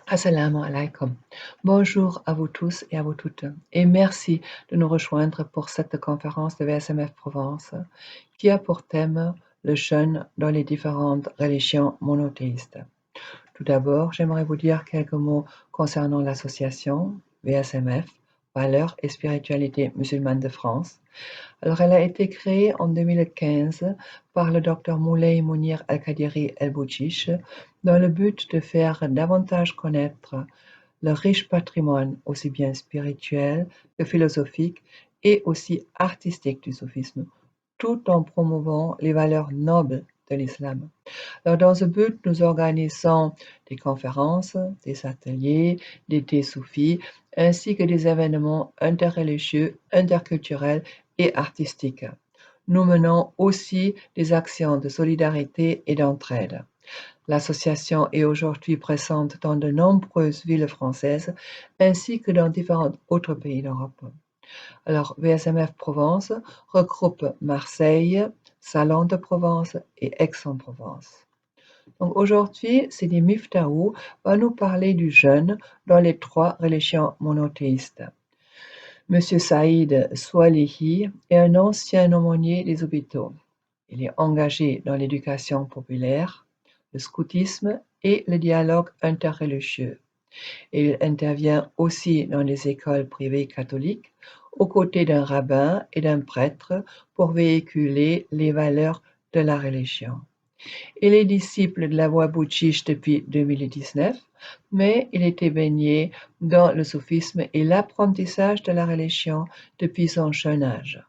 Assalamu alaikum. Bonjour à vous tous et à vous toutes, et merci de nous rejoindre pour cette conférence de VSMF Provence qui a pour thème le jeûne dans les différentes religions monothéistes. Tout d'abord, j'aimerais vous dire quelques mots concernant l'association VSMF, Valeurs et Spiritualité musulmane de France. Alors, elle a été créée en 2015 par le docteur Moulay Mounir Al-Qadiri El-Bouchiche dans le but de faire davantage connaître le riche patrimoine aussi bien spirituel que philosophique et aussi artistique du soufisme, tout en promouvant les valeurs nobles de l'islam. Alors, dans ce but, nous organisons des conférences, des ateliers, des thés soufis, ainsi que des événements interreligieux, interculturels et artistiques. Nous menons aussi des actions de solidarité et d'entraide. L'association est aujourd'hui présente dans de nombreuses villes françaises ainsi que dans différents autres pays d'Europe. Alors, VSMF Provence regroupe Marseille, Salon de Provence et Aix-en-Provence. Donc aujourd'hui, Sidi Miftaou va nous parler du jeûne dans les trois religions monothéistes. Monsieur Saïd Swalihi est un ancien aumônier des hôpitaux. Il est engagé dans l'éducation populaire, le scoutisme et le dialogue interreligieux. Et il intervient aussi dans les écoles privées catholiques aux côtés d'un rabbin et d'un prêtre pour véhiculer les valeurs de la religion. Il est disciple de la voie bouddhiste depuis 2019, mais il était baigné dans le soufisme et l'apprentissage de la religion depuis son jeune âge.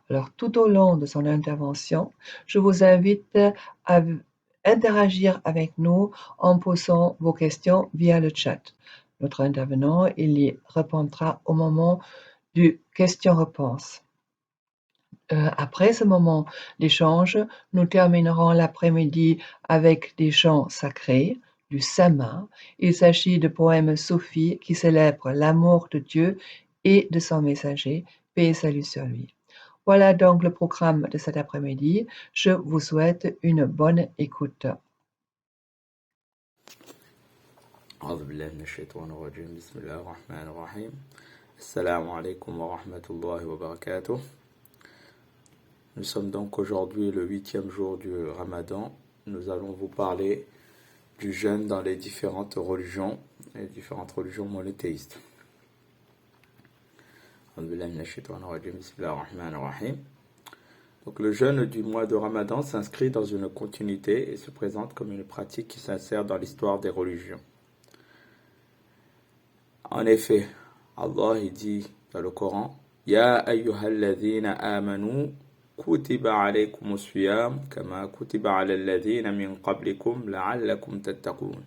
Alors, tout au long de son intervention, je vous invite à interagir avec nous en posant vos questions via le chat. Notre intervenant, il y répondra au moment du question-réponse. Après ce moment d'échange, nous terminerons l'après-midi avec des chants sacrés, du Sama. Il s'agit de poèmes soufis qui célèbrent l'amour de Dieu et de son messager, paix et salut sur lui. Voilà donc le programme de cet après-midi. Je vous souhaite une bonne écoute. أعوذ بالله من الشيطان الرجيم بسم الله الرحمن الرحيم السلام عليكم ورحمة الله وبركاته. Nous sommes donc aujourd'hui le 8e jour du Ramadan. Nous allons vous parler du jeûne dans les différentes religions monothéistes. أعوذ بالله من الشيطان الرجيم بسم الله الرحمن الرحيم. Donc le jeûne du mois de Ramadan s'inscrit dans une continuité et se présente comme une pratique qui s'insère dans l'histoire des religions. En effet, Allah il dit dans le Coran, Ya ayyuhalladhina amanu kutiba alaykum as-siyam kama kutiba ala alladhina min qablikum la'allakum tattaqun.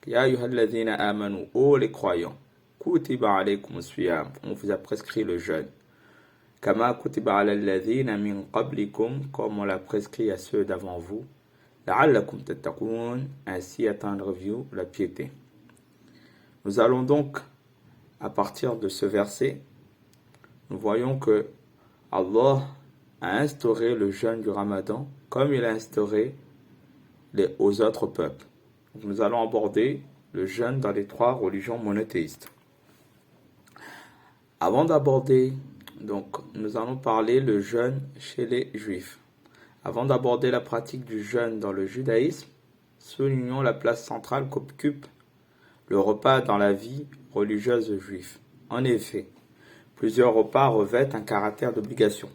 Ya ayyuhalladhina amanu, ô les croyants, kutiba alaykum as-siyam, on vous a prescrit le jeûne. Kama kutiba ala alladhina min qablikum, comme on l'a prescrit à ceux d'avant vous. La'allakum tattaqun, ainsi atteindrez-vous la piété. Nous allons donc, à partir de ce verset, nous voyons que Allah a instauré le jeûne du Ramadan comme il a instauré aux autres peuples. Donc nous allons aborder le jeûne dans les trois religions monothéistes. Avant d'aborder, donc, nous allons parler le jeûne chez les Juifs. Avant d'aborder la pratique du jeûne dans le judaïsme, soulignons la place centrale qu'occupe le repas dans la vie religieuse juive. En effet, plusieurs repas revêtent un caractère d'obligation.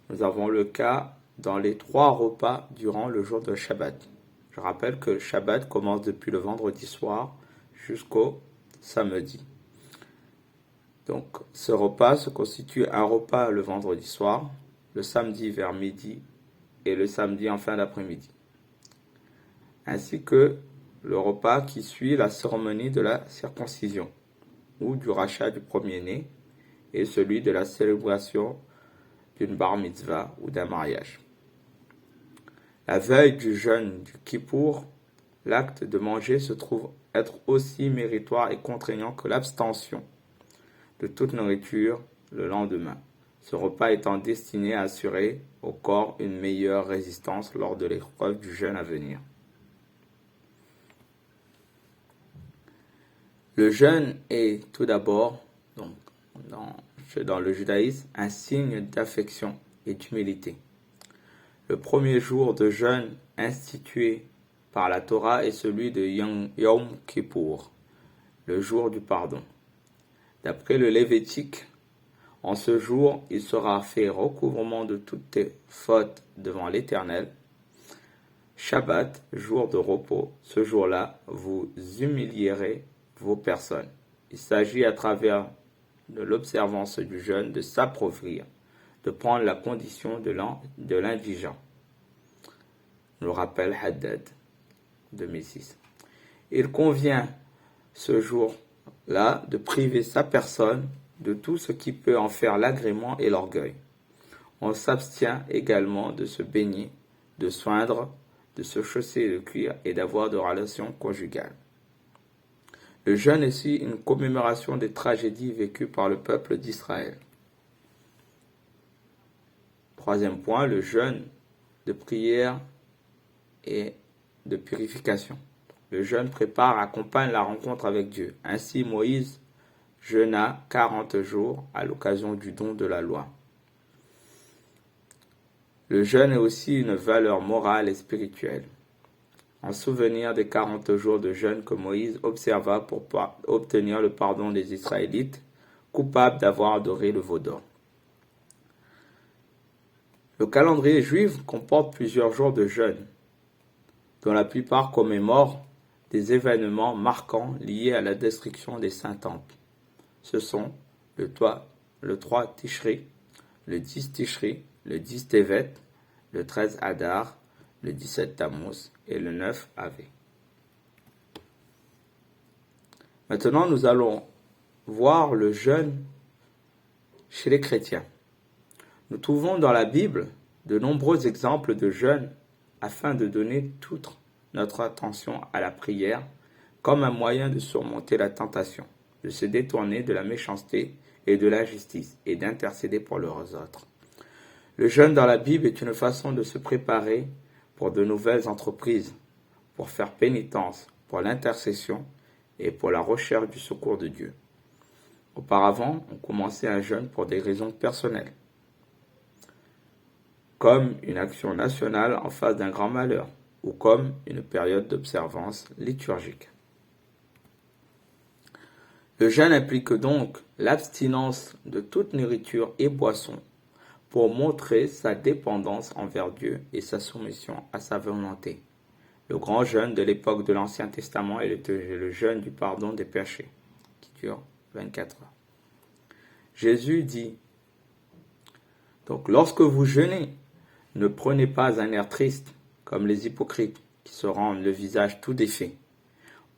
Nous avons le cas dans les 3 repas durant le jour de Shabbat. Je rappelle que le Shabbat commence depuis le vendredi soir jusqu'au samedi. Donc, ce repas se constitue un repas le vendredi soir, le samedi vers midi et le samedi en fin d'après-midi. Ainsi que le repas qui suit la cérémonie de la circoncision ou du rachat du premier-né et celui de la célébration d'une bar mitzvah ou d'un mariage. La veille du jeûne du Kippour, l'acte de manger se trouve être aussi méritoire et contraignant que l'abstention de toute nourriture le lendemain, ce repas étant destiné à assurer au corps une meilleure résistance lors de l'épreuve du jeûne à venir. Le jeûne est tout d'abord, donc, dans le judaïsme, un signe d'affection et d'humilité. Le premier jour de jeûne institué par la Torah est celui de Yom Kippour, le jour du pardon. D'après le Lévitique, en ce jour, il sera fait recouvrement de toutes tes fautes devant l'Éternel. Shabbat, jour de repos, ce jour-là, vous humilierez vos personnes. Il s'agit à travers de l'observance du jeûne de s'appauvrir, de prendre la condition de l'indigent. Le rappelle Haddad, 2006. Il convient ce jour-là de priver sa personne de tout ce qui peut en faire l'agrément et l'orgueil. On s'abstient également de se baigner, de soindre, de se chausser de cuir et d'avoir de relations conjugales. Le jeûne est aussi une commémoration des tragédies vécues par le peuple d'Israël. Troisième point, le jeûne de prière et de purification. Le jeûne prépare, accompagne la rencontre avec Dieu. Ainsi, Moïse jeûna 40 jours à l'occasion du don de la loi. Le jeûne est aussi une valeur morale et spirituelle. En souvenir des 40 jours de jeûne que Moïse observa pour obtenir le pardon des Israélites, coupables d'avoir adoré le veau d'or. Le calendrier juif comporte plusieurs jours de jeûne, dont la plupart commémorent des événements marquants liés à la destruction des saints temples. Ce sont le 3 Tishri, le 10 Tishri, le 10 Tevet, le 13 Adar, le 17 Tammuz et le 9 Av. Maintenant, nous allons voir le jeûne chez les chrétiens. Nous trouvons dans la Bible de nombreux exemples de jeûne afin de donner toute notre attention à la prière comme un moyen de surmonter la tentation, de se détourner de la méchanceté et de l'injustice et d'intercéder pour les autres. Le jeûne dans la Bible est une façon de se préparer pour de nouvelles entreprises, pour faire pénitence, pour l'intercession et pour la recherche du secours de Dieu. Auparavant, on commençait un jeûne pour des raisons personnelles, comme une action nationale en face d'un grand malheur, ou comme une période d'observance liturgique. Le jeûne implique donc l'abstinence de toute nourriture et boisson pour montrer sa dépendance envers Dieu et sa soumission à sa volonté. Le grand jeûne de l'époque de l'Ancien Testament est le jeûne du pardon des péchés, qui dure 24 heures. Jésus dit, donc lorsque vous jeûnez, ne prenez pas un air triste, comme les hypocrites, qui se rendent le visage tout défait,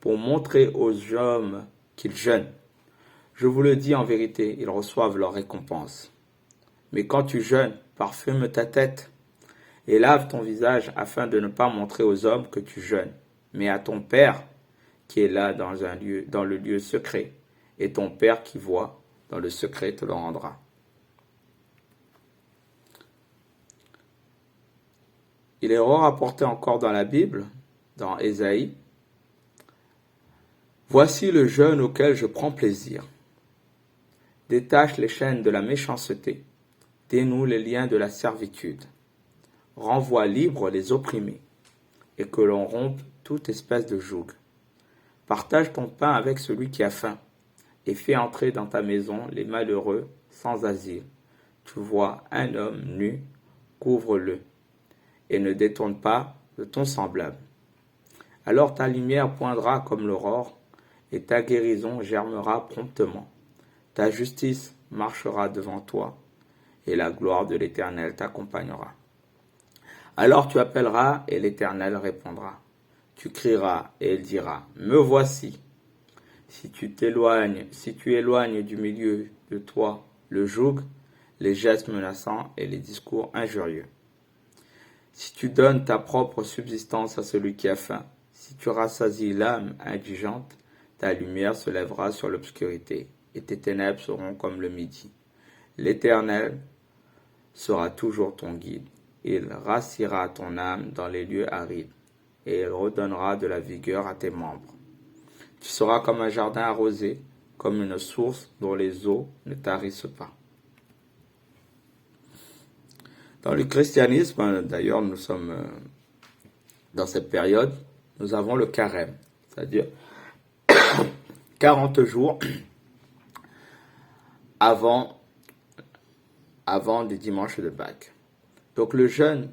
pour montrer aux hommes qu'ils jeûnent. Je vous le dis en vérité, ils reçoivent leur récompense. Mais quand tu jeûnes, parfume ta tête et lave ton visage afin de ne pas montrer aux hommes que tu jeûnes, mais à ton Père qui est là dans le lieu secret, et ton Père qui voit dans le secret te le rendra. Il est rapporté encore dans la Bible, dans Ésaïe, « Voici le jeûne auquel je prends plaisir. Détache les chaînes de la méchanceté, dénoue les liens de la servitude, renvoie libres les opprimés, et que l'on rompe toute espèce de joug. Partage ton pain avec celui qui a faim, et fais entrer dans ta maison les malheureux sans asile. Tu vois un homme nu, couvre-le, et ne détourne pas de ton semblable. Alors ta lumière poindra comme l'aurore, et ta guérison germera promptement. Ta justice marchera devant toi, et la gloire de l'Éternel t'accompagnera. Alors tu appelleras, et l'Éternel répondra. Tu crieras, et il dira, me voici. Si tu éloignes du milieu de toi le joug, les gestes menaçants et les discours injurieux. Si tu donnes ta propre subsistance à celui qui a faim, si tu rassasies l'âme indigente, ta lumière se lèvera sur l'obscurité, et tes ténèbres seront comme le midi. L'Éternel sera toujours ton guide. Il rassira ton âme dans les lieux arides, et il redonnera de la vigueur à tes membres. Tu seras comme un jardin arrosé, comme une source dont les eaux ne tarissent pas. Dans le christianisme, d'ailleurs, nous sommes dans cette période, nous avons le carême, c'est-à-dire 40 jours avant les dimanches de Pâques. Donc le jeûne,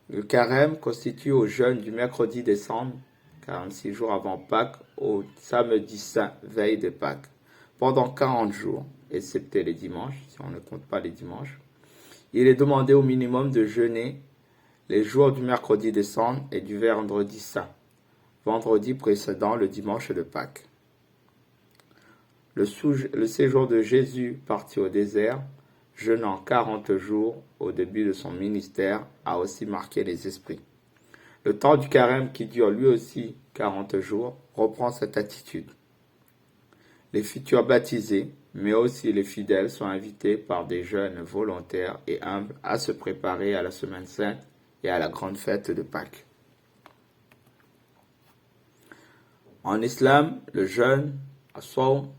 le carême constitue au jeûne du mercredi décembre, 46 jours avant Pâques, au samedi saint, veille de Pâques, pendant 40 jours, excepté les dimanches, si on ne compte pas les dimanches. Il est demandé au minimum de jeûner les jours du mercredi décembre et du vendredi saint, vendredi précédant le dimanche de Pâques. Le séjour de Jésus parti au désert, jeûnant 40 jours au début de son ministère, a aussi marqué les esprits. Le temps du carême, qui dure lui aussi 40 jours, reprend cette attitude. Les futurs baptisés, mais aussi les fidèles, sont invités par des jeunes volontaires et humbles à se préparer à la Semaine Sainte et à la grande fête de Pâques. En islam, le jeûne, as-sawm,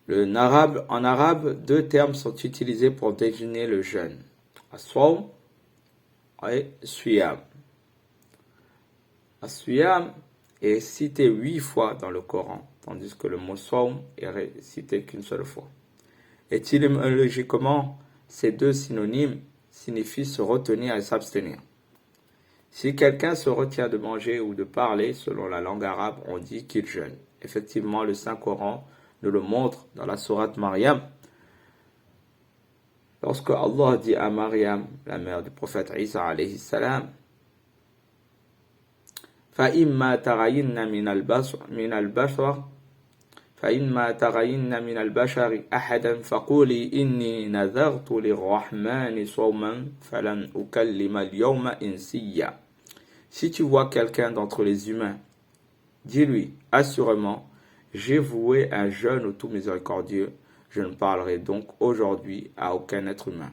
en arabe, deux termes sont utilisés pour désigner le jeûne. As-sawm et siyam. As-siyam est cité 8 fois dans le Coran, tandis que le mot sawm est cité qu'une seule fois. Étymologiquement, ces deux synonymes signifient se retenir et s'abstenir. Si quelqu'un se retient de manger ou de parler, selon la langue arabe, on dit qu'il jeûne. Effectivement, le Saint-Coran nous le montre dans la sourate Maryam. Lorsque Allah dit à Maryam, la mère du prophète Isa alayhi salam, فَإِمَّا تَرَيِنَّ مِنَ الْبَشَرِ أَحَدًا فَقُولِي إِنِّي نَذَرْتُ لِلرَّحْمَنِ صَوْمًا فَلَنْ أُكَلِّمَ الْيَوْمَ إِنْسِيًّا. Si tu vois quelqu'un d'entre les humains, dis-lui, assurément, j'ai voué un jeûne au tout miséricordieux, je ne parlerai donc aujourd'hui à aucun être humain.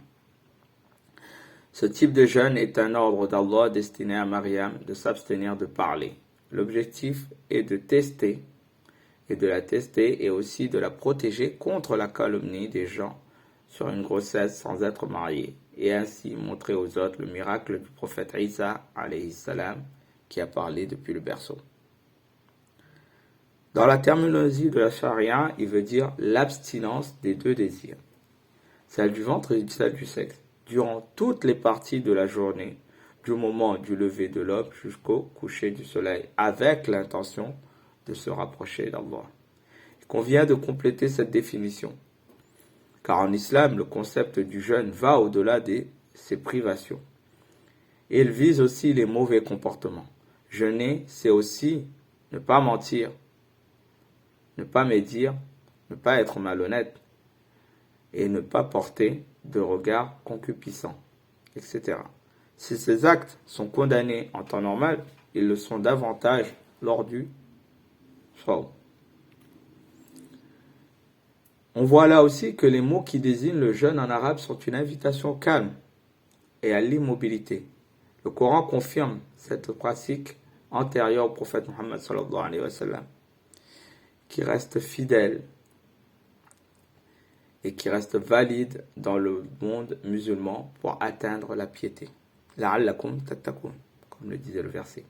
Ce type de jeûne est un ordre d'Allah destiné à Maryam de s'abstenir de parler. L'objectif est de la tester et aussi de la protéger contre la calomnie des gens sur une grossesse sans être mariée, et ainsi montrer aux autres le miracle du prophète Isa alayhi salam qui a parlé depuis le berceau. Dans la terminologie de la charia, il veut dire l'abstinence des deux désirs, celle du ventre et celle du sexe, durant toutes les parties de la journée, du moment du lever de l'aube jusqu'au coucher du soleil, avec l'intention de se rapprocher d'Allah. Il convient de compléter cette définition, car en islam, le concept du jeûne va au-delà de ses privations. Et il vise aussi les mauvais comportements. Jeûner, c'est aussi ne pas mentir, ne pas médire, ne pas être malhonnête, et ne pas porter de regard concupiscent, etc. Si ces actes sont condamnés en temps normal, ils le sont davantage lors du sawm. On voit là aussi que les mots qui désignent le jeûne en arabe sont une invitation au calme et à l'immobilité. Le Coran confirme cette pratique antérieure au prophète Mohammed sallallahu alayhi wa sallam, qui reste fidèle et qui reste valide dans le monde musulman pour atteindre la piété. La'allakum tattaqun, comme le disait le verset.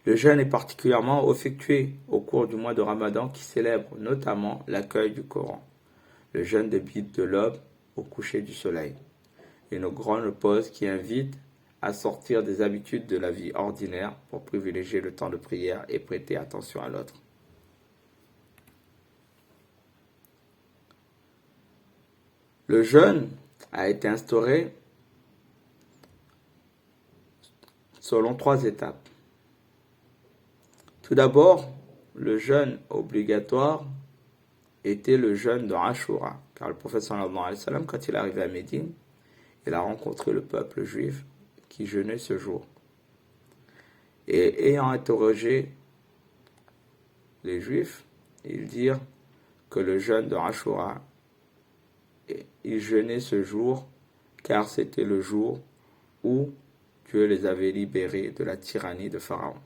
Le jeûne est particulièrement effectué au cours du mois de Ramadan qui célèbre notamment l'accueil du Coran. Le jeûne débute de l'aube au coucher du soleil. Une grande pause qui invite à sortir des habitudes de la vie ordinaire pour privilégier le temps de prière et prêter attention à l'autre. Le jeûne a été instauré selon 3 étapes. Tout d'abord, le jeûne obligatoire était le jeûne de Ashura, car le prophète sallallahu alayhi wa sallam, quand il est arrivé à Médine, il a rencontré le peuple juif qui jeûnait ce jour. Et ayant interrogé les juifs, ils dirent que le jeûne de Ashura, ils jeûnaient ce jour car c'était le jour où Dieu les avait libérés de la tyrannie de Pharaon.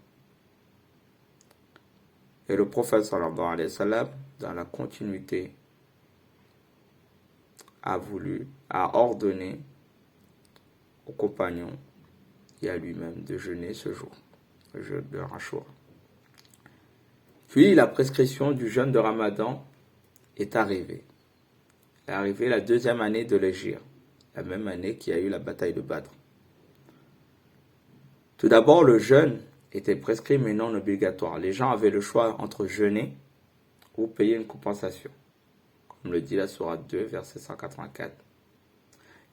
Et le prophète sallallahu alayhi wa sallam, dans la continuité, a ordonné aux compagnons et à lui-même de jeûner ce jour, le jeûne de Ashura. Puis la prescription du jeûne de Ramadan est arrivée. Elle est arrivée la 2e année de l'Hégire, la même année qu'il y a eu la bataille de Badr. Tout d'abord, le jeûne était prescrit mais non obligatoire. Les gens avaient le choix entre jeûner ou payer une compensation, comme le dit la sourate 2, verset 184.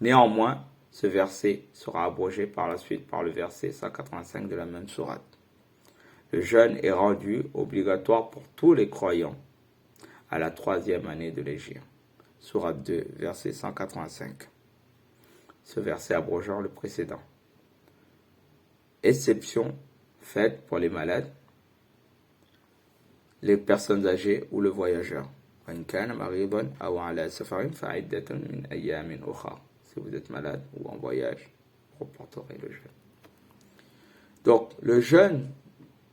Néanmoins, ce verset sera abrogé par la suite par le verset 185 de la même sourate. Le jeûne est rendu obligatoire pour tous les croyants à la 3e année de l'Hégire. Sourate 2, verset 185. Ce verset abrogeant le précédent. Exception faite pour les malades, les personnes âgées ou le voyageur. Si vous êtes malade ou en voyage, vous reporterez le jeûne. Donc, le jeûne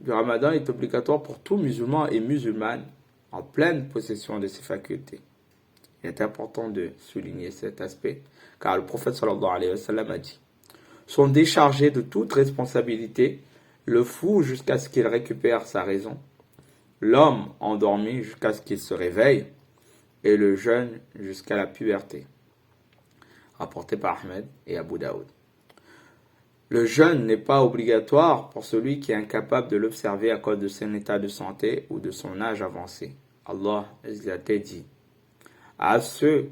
du Ramadan est obligatoire pour tout musulman et musulmane en pleine possession de ses facultés. Il est important de souligner cet aspect, car le prophète sallallahu alayhi wa sallam a dit: sont déchargés de toute responsabilité le fou jusqu'à ce qu'il récupère sa raison, l'homme endormi jusqu'à ce qu'il se réveille, et le jeune jusqu'à la puberté. Rapporté par Ahmed et Abu Daoud. Le jeûne n'est pas obligatoire pour celui qui est incapable de l'observer à cause de son état de santé ou de son âge avancé. Allah dit: à ceux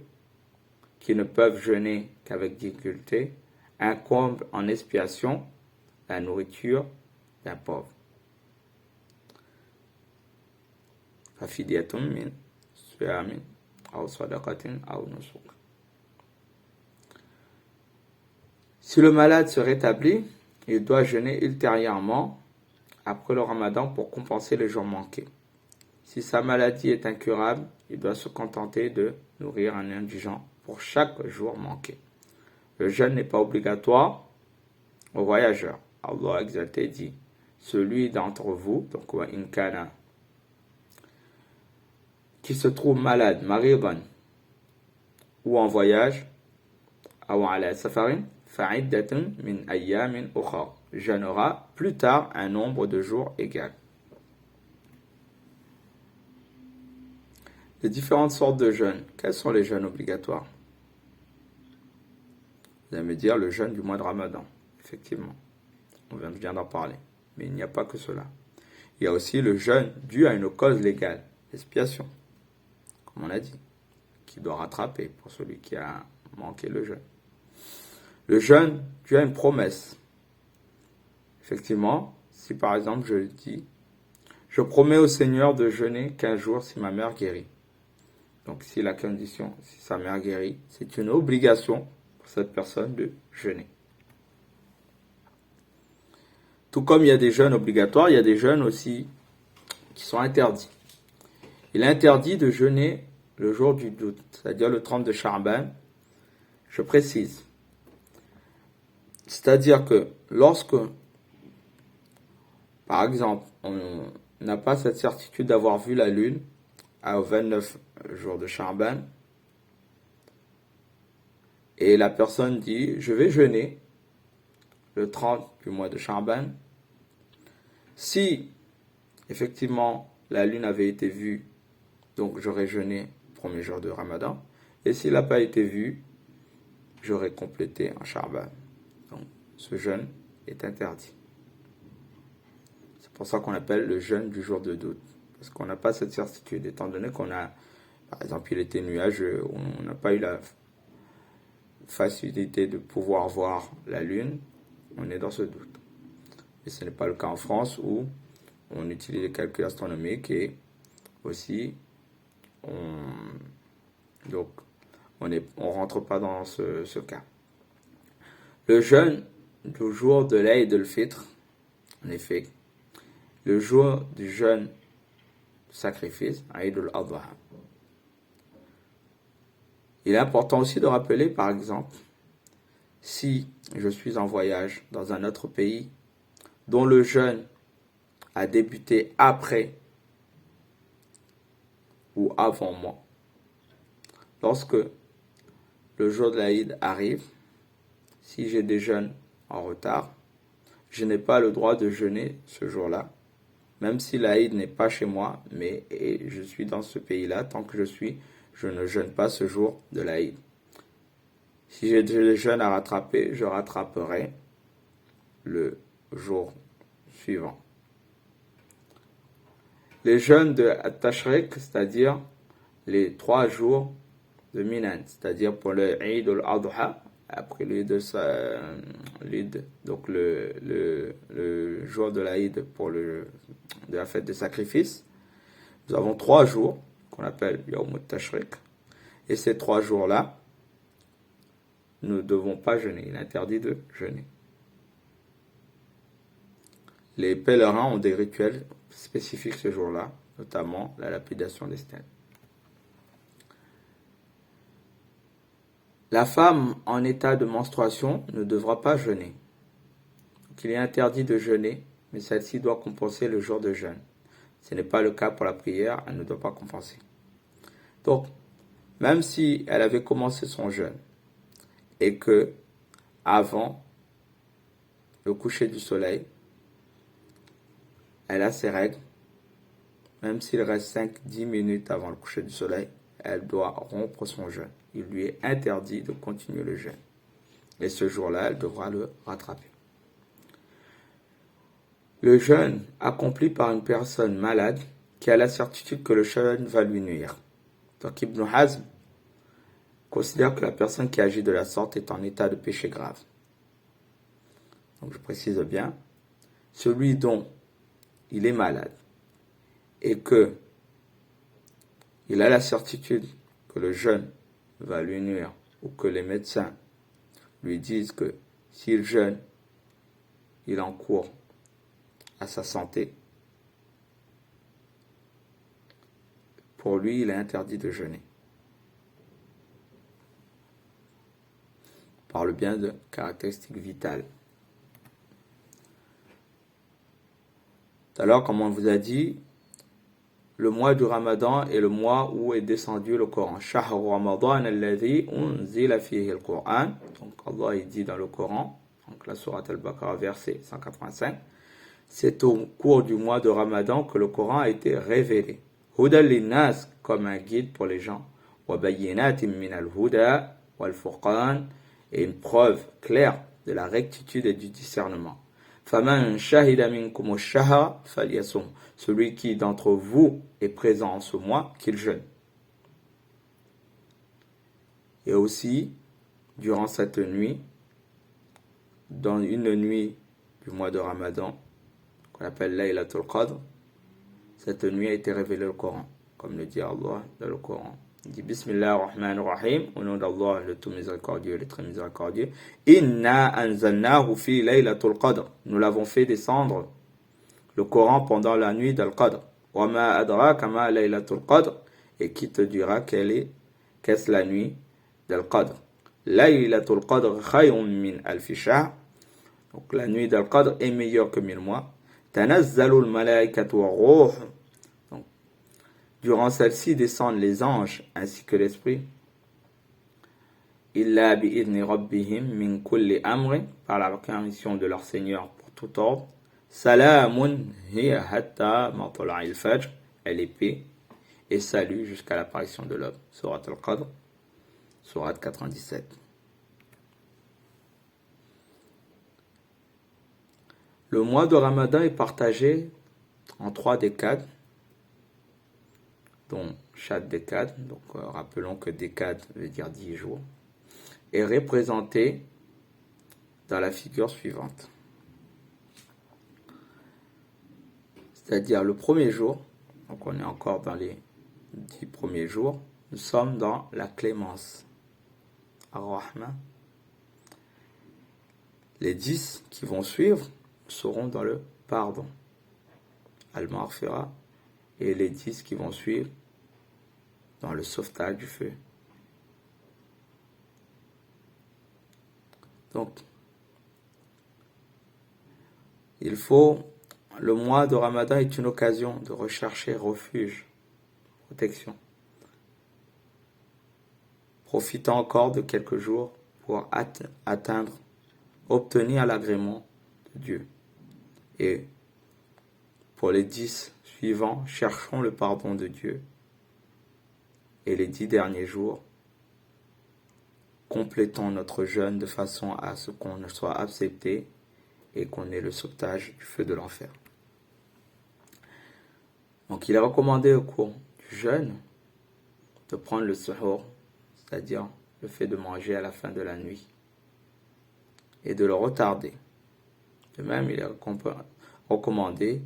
qui ne peuvent jeûner qu'avec difficulté, incombe en expiation la nourriture d'un pauvre. Fafidyatun min siyamin aw sadaqatin aw nusuk. Si le malade se rétablit, il doit jeûner ultérieurement après le Ramadan pour compenser les jours manqués. Si sa maladie est incurable, il doit se contenter de nourrir un indigent pour chaque jour manqué. Le jeûne n'est pas obligatoire aux voyageurs. Allah exalté dit: celui d'entre vous, donc wa in kana, qui se trouve malade, maridan, ou en voyage, aw ala safarin, fa'iddatun min ayyamin ukhra, jeûnera plus tard un nombre de jours égal. Les différentes sortes de jeûnes. Quels sont les jeûnes obligatoires? Vous allez me dire le jeûne du mois de Ramadan. Effectivement, on vient d'en parler. Mais il n'y a pas que cela. Il y a aussi le jeûne dû à une cause légale, l'expiation, comme on a dit, qui doit rattraper pour celui qui a manqué le jeûne. Le jeûne dû à une promesse. Effectivement, si par exemple je dis: je promets au Seigneur de jeûner 15 jours si ma mère guérit. Donc si la condition, si sa mère guérit, c'est une obligation pour cette personne de jeûner. Tout comme il y a des jeûnes obligatoires, il y a des jeûnes aussi qui sont interdits. Il est interdit de jeûner le jour du doute, c'est-à-dire le 30 de Sha'ban. Je précise. C'est-à-dire que lorsque, par exemple, on n'a pas cette certitude d'avoir vu la lune au 29 jours de Sha'ban, et la personne dit: je vais jeûner le 30 du mois de Sha'ban. Si effectivement la lune avait été vue, donc j'aurais jeûné le premier jour de Ramadan, et s'il n'a pas été vu, j'aurais complété en Sha'ban. Donc ce jeûne est interdit. C'est pour ça qu'on appelle le jeûne du jour de doute, parce qu'on n'a pas cette certitude, étant donné qu'on a, par exemple, il était nuageux, on n'a pas eu la facilité de pouvoir voir la lune, on est dans ce doute. Et ce n'est pas le cas en France où on utilise les calculs astronomiques et aussi on rentre pas dans ce cas. Le jeûne du jour de l'Aïd el-Fitr, en effet, le jour du jeûne sacrifice, Aïd al-Adha. Il est important aussi de rappeler, par exemple, si je suis en voyage dans un autre pays dont le jeûne a débuté après ou avant moi. Lorsque le jour de l'Aïd arrive, si j'ai des jeûnes en retard, je n'ai pas le droit de jeûner ce jour-là, même si l'Aïd n'est pas chez moi, mais je suis dans ce pays-là, tant que je ne jeûne pas ce jour de l'Aïd. Si j'ai des jeûnes à rattraper, je rattraperai le jour suivant. Les jeûnes de At-Tashriq, c'est-à-dire les 3 jours de Minan, c'est-à-dire pour le Eid al-Adha, après l'Eid, donc le jour de l'Aïd de la fête des sacrifices. Nous avons 3 jours qu'on appelle Yawm al-Tashriq, et ces 3 jours-là, nous ne devons pas jeûner, il est interdit de jeûner. Les pèlerins ont des rituels spécifiques ce jour-là, notamment la lapidation des stèles. La femme en état de menstruation ne devra pas jeûner. Donc, il est interdit de jeûner, mais celle-ci doit compenser le jour de jeûne. Ce n'est pas le cas pour la prière, elle ne doit pas compenser. Donc, même si elle avait commencé son jeûne et que, avant le coucher du soleil, elle a ses règles, même s'il reste 5-10 minutes avant le coucher du soleil, elle doit rompre son jeûne. Il lui est interdit de continuer le jeûne. Et ce jour-là, elle devra le rattraper. Le jeûne accompli par une personne malade qui a la certitude que le jeûne va lui nuire. Donc Ibn Hazm considère que la personne qui agit de la sorte est en état de péché grave. Donc je précise bien, celui dont il est malade et que il a la certitude que le jeûne va lui nuire ou que les médecins lui disent que s'il jeûne, il encourt à sa santé, pour lui, il est interdit de jeûner. On parle bien de caractéristiques vitales. Tout à l'heure, comme on vous a dit, le mois du Ramadan est le mois où est descendu le Coran. Shahr Ramadan alladhi unzila fihi al-Qur'an. Donc Allah il dit dans le Coran, donc la sourate Al-Baqarah verset 185, c'est au cours du mois de Ramadan que le Coran a été révélé. Hudal linnas, comme un guide pour les gens. Wa bayyinatin min al-huda wal furqan, et une preuve claire de la rectitude et du discernement. Faman shahida minkum ash-shahra falyasum. Celui qui d'entre vous est présent en ce mois, qu'il jeûne. Et aussi, durant cette nuit, dans une nuit du mois de Ramadan, qu'on appelle Laylatul Qadr, cette nuit a été révélé le Coran, comme le dit Allah dans le Coran. Il dit Bismillah ar-Rahman ar-Rahim, au nom d'Allah, le tout miséricordieux, le très miséricordieux. Inna anzalnahu fi Laylatul Qadr. Nous l'avons fait descendre le Coran pendant la nuit d'Al-Qadr. Wa ma adraka ma Laylatul Qadr. Et qui te dira qu'est-ce la nuit d'Al-Qadr. Laylatul Qadr khayrun min alfi shahr. Donc la nuit d'Al-Qadr est meilleure que 1000 mois. Tanazzalul malaikatu wa-ruh. Donc durant celle-ci descendent les anges ainsi que l'esprit. Illa bi'idni rabbihim min kulli amrin, par la permission de leur Seigneur pour tout ordre. Salamun hiya hatta matla'il fajr, elle est paix et salut jusqu'à l'apparition de l'aube. Sourate Al-Qadr, sourate 97. Le mois de Ramadan est partagé en 3 décades, dont chaque décade, donc rappelons que décade veut dire 10 jours, est représenté dans la figure suivante. C'est-à-dire le premier jour, donc on est encore dans les 10 premiers jours, nous sommes dans la clémence, Ar-Rahman. Les 10 qui vont suivre seront dans le pardon, Al-Maghfira, et les 10 qui vont suivre dans le sauvetage du feu. Donc, le mois de Ramadan est une occasion de rechercher refuge, protection Profitons encore de quelques jours pour obtenir l'agrément de Dieu. Et pour les 10 suivants, cherchons le pardon de Dieu. Et les 10 derniers jours, complétons notre jeûne de façon à ce qu'on soit accepté et qu'on ait le sauvetage du feu de l'enfer. Donc il est recommandé au cours du jeûne de prendre le suhour, c'est-à-dire le fait de manger à la fin de la nuit, et de le retarder. De même, il est recommandé,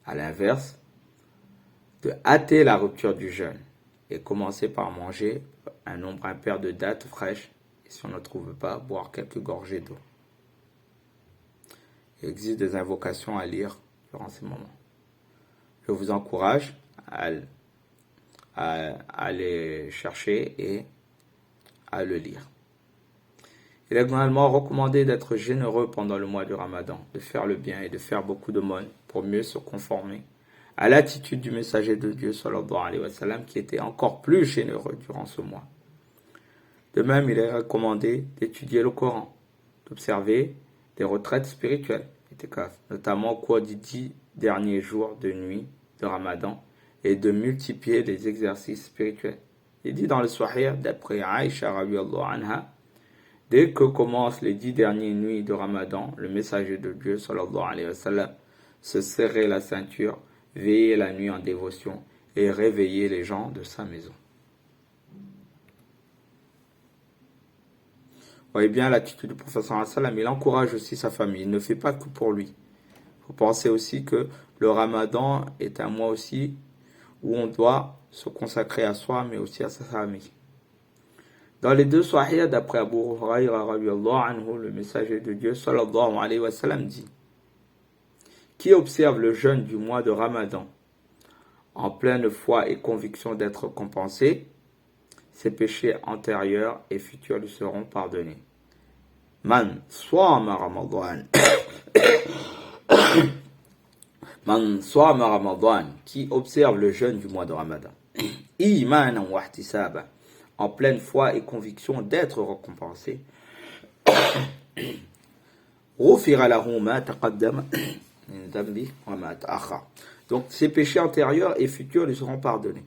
à l'inverse, de hâter la rupture du jeûne et commencer par manger un nombre impair de dattes fraîches et si on ne trouve pas, boire quelques gorgées d'eau. Il existe des invocations à lire durant ces moments. Je vous encourage à les chercher et à le lire. Il est également recommandé d'être généreux pendant le mois du Ramadan, de faire le bien et de faire beaucoup de d'aumônes pour mieux se conformer à l'attitude du messager de Dieu, sallallahu alayhi wa sallam, qui était encore plus généreux durant ce mois. De même, il est recommandé d'étudier le Coran, d'observer des retraites spirituelles, notamment au cours des 10 derniers jours de nuit de Ramadan, et de multiplier les exercices spirituels. Il dit dans le Sahih, d'après Aïcha radhiyallahu anha, dès que commencent les 10 dernières nuits de Ramadan, le messager de Dieu, sallallahu alayhi wa sallam, se serrait la ceinture, veillait la nuit en dévotion et réveillait les gens de sa maison. Vous voyez bien l'attitude du prophète sallallahu alayhi wa sallam, il encourage aussi sa famille, il ne fait pas que pour lui. Il faut penser aussi que le Ramadan est un mois aussi où on doit se consacrer à soi, mais aussi à sa famille. Dans les deux Sahih, d'après Abu Huraira radhiyallahu anhu, le messager de Dieu sallallahu alayhi wa sallam dit: qui observe le jeûne du mois de Ramadan en pleine foi et conviction d'être compensé, ses péchés antérieurs et futurs lui seront pardonnés. Man swama Ramadan Man swama Ramadan, qui observe le jeûne du mois de Ramadan, imanan wa ihtisaban, en pleine foi et conviction d'être récompensé, ghufira lahu ma taqaddama min dhanbi wa ma ta'akhkhar. Donc ses péchés antérieurs et futurs lui seront pardonnés.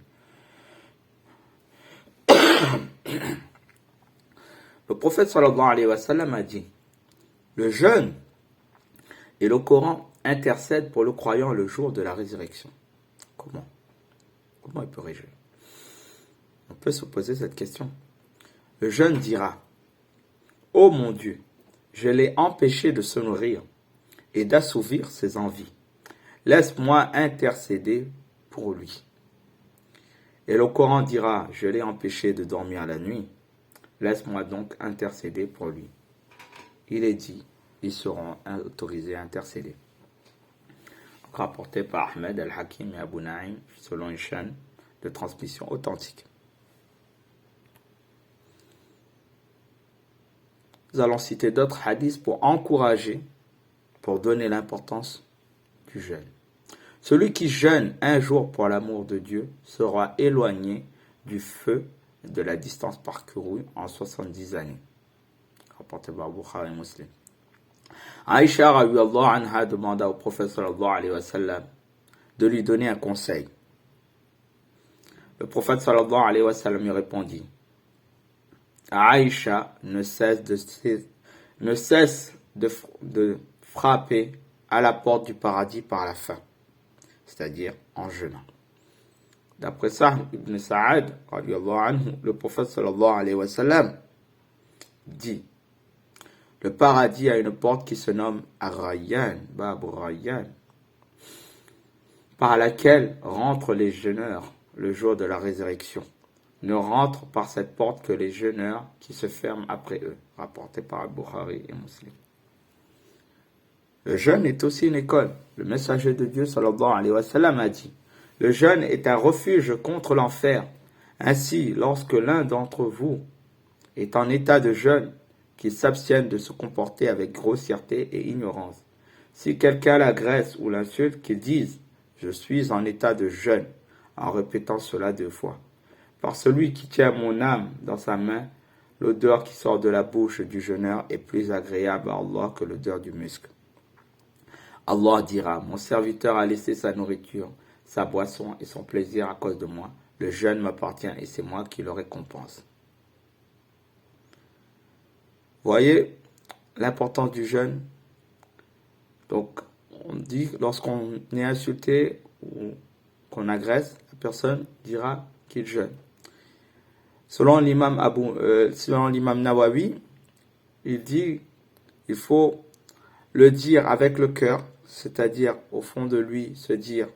Le prophète sallallahu alayhi wa sallam a dit: le jeûne et le Coran intercèdent pour le croyant le jour de la résurrection. Comment il peut réjouir? On peut se poser cette question. Le jeune dira: ô mon Dieu, je l'ai empêché de se nourrir et d'assouvir ses envies. Laisse-moi intercéder pour lui. Et le Coran dira: je l'ai empêché de dormir la nuit. Laisse-moi donc intercéder pour lui. Il est dit: ils seront autorisés à intercéder. Rapporté par Ahmed al-Hakim et Abu Naïm selon une chaîne de transmission authentique. Nous allons citer d'autres hadiths pour encourager, pour donner l'importance du jeûne. Celui qui jeûne un jour pour l'amour de Dieu sera éloigné du feu de la distance parcourue en 70 années. Rapporté par Bukhari et Muslim. Aïcha radhiyallahu anha demanda au prophète sallallahu alayhi wa sallam de lui donner un conseil. Le prophète sallallahu alayhi wa sallam lui répondit: Aïcha ne cesse de frapper à la porte du paradis par la faim, c'est-à-dire en jeûnant. D'après Sahl ibn Sa'ad, le prophète sallallahu alayhi wa sallam dit: le paradis a une porte qui se nomme Ar-Rayyan, Bab Ar-Rayyan, par laquelle rentrent les jeûneurs le jour de la résurrection. Ne rentrent par cette porte que les jeûneurs qui se ferment après eux. Rapporté par Bukhari et Muslim. Le jeûne est aussi une école. Le messager de Dieu sallallahu alayhi wa sallam a dit: le jeûne est un refuge contre l'enfer. Ainsi, lorsque l'un d'entre vous est en état de jeûne, qu'il s'abstienne de se comporter avec grossièreté et ignorance. Si quelqu'un l'agresse ou l'insulte, qu'il dise: je suis en état de jeûne, en répétant cela 2 fois. Par celui qui tient mon âme dans sa main, l'odeur qui sort de la bouche du jeûneur est plus agréable à Allah que l'odeur du musc. Allah dira, mon serviteur a laissé sa nourriture, sa boisson et son plaisir à cause de moi. Le jeûne m'appartient et c'est moi qui le récompense. Voyez l'importance du jeûne. Donc, on dit, lorsqu'on est insulté ou qu'on agresse, la personne dira qu'il jeûne. Selon l'imam Nawawi, il dit il faut le dire avec le cœur, c'est-à-dire au fond de lui se dire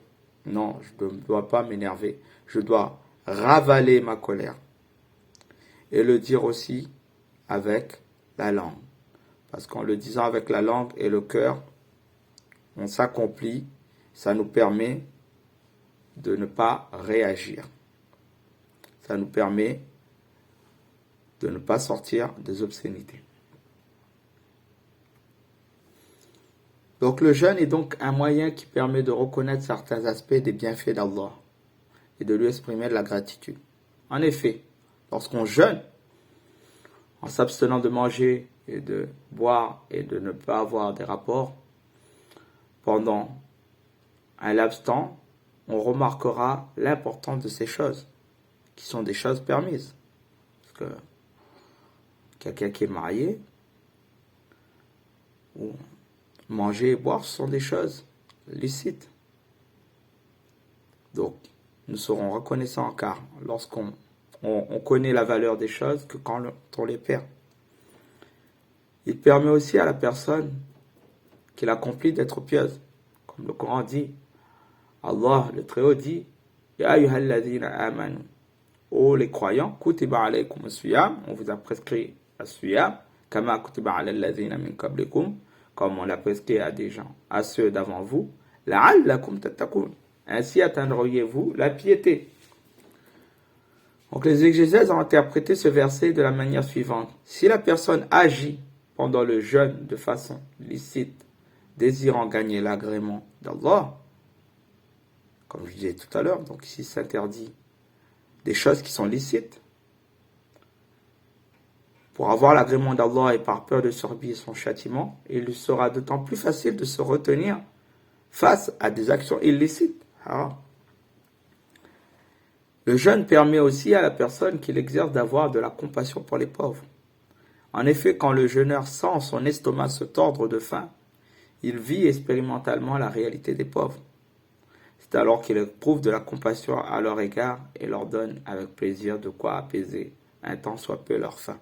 non, je ne dois pas m'énerver, je dois ravaler ma colère. Et le dire aussi avec la langue. Parce qu'en le disant avec la langue et le cœur, on s'accomplit, ça nous permet de ne pas réagir. Ça nous permet de ne pas sortir des obscénités. Donc le jeûne est donc un moyen qui permet de reconnaître certains aspects des bienfaits d'Allah et de lui exprimer de la gratitude. En effet, lorsqu'on jeûne, en s'abstenant de manger et de boire et de ne pas avoir des rapports pendant un laps de temps, on remarquera l'importance de ces choses, qui sont des choses permises. Parce que quelqu'un qui est marié, ou manger et boire, ce sont des choses licites. Donc, nous serons reconnaissants car lorsqu'on connaît la valeur des choses que quand on les perd. Il permet aussi à la personne qui l'accomplit d'être pieuse. Comme le Coran dit, Allah, le Très-Haut dit, Ya ayyuhalladhina amanu. Oh les croyants, kutiba alaykum as-siyam, on vous a prescrit as-siyam, kama kutiba ala alladhina min qablikum, comme on l'a prescrit à des gens, à ceux d'avant vous, la'allakum tattaqun. Ainsi atteindriez-vous la piété. Donc les exégèses ont interprété ce verset de la manière suivante. Si la personne agit pendant le jeûne de façon licite, désirant gagner l'agrément d'Allah, comme je disais tout à l'heure, donc ici s'interdit des choses qui sont licites, pour avoir l'agrément d'Allah et par peur de subir son châtiment, il lui sera d'autant plus facile de se retenir face à des actions illicites. Le jeûne permet aussi à la personne qui l'exerce d'avoir de la compassion pour les pauvres. En effet, quand le jeûneur sent son estomac se tordre de faim, il vit expérimentalement la réalité des pauvres. C'est alors qu'il éprouve de la compassion à leur égard et leur donne avec plaisir de quoi apaiser un tant soit peu leur faim.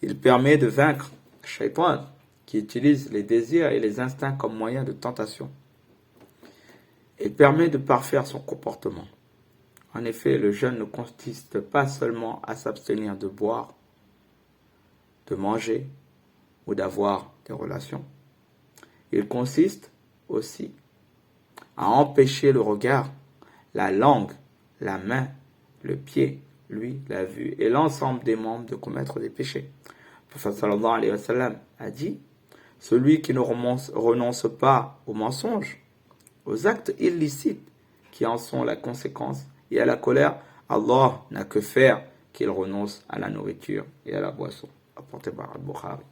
Il permet de vaincre le shaitan qui utilise les désirs et les instincts comme moyen de tentation et permet de parfaire son comportement. En effet, le jeûne ne consiste pas seulement à s'abstenir de boire, de manger ou d'avoir des relations. Il consiste aussi à empêcher le regard, la langue, la main, le pied, lui, la vue et l'ensemble des membres de commettre des péchés. Le prophète sallallahu alayhi wa sallam a dit, celui qui ne renonce pas aux mensonges, aux actes illicites qui en sont la conséquence et à la colère, Allah n'a que faire qu'il renonce à la nourriture et à la boisson. Apporté par Al-Bukhari.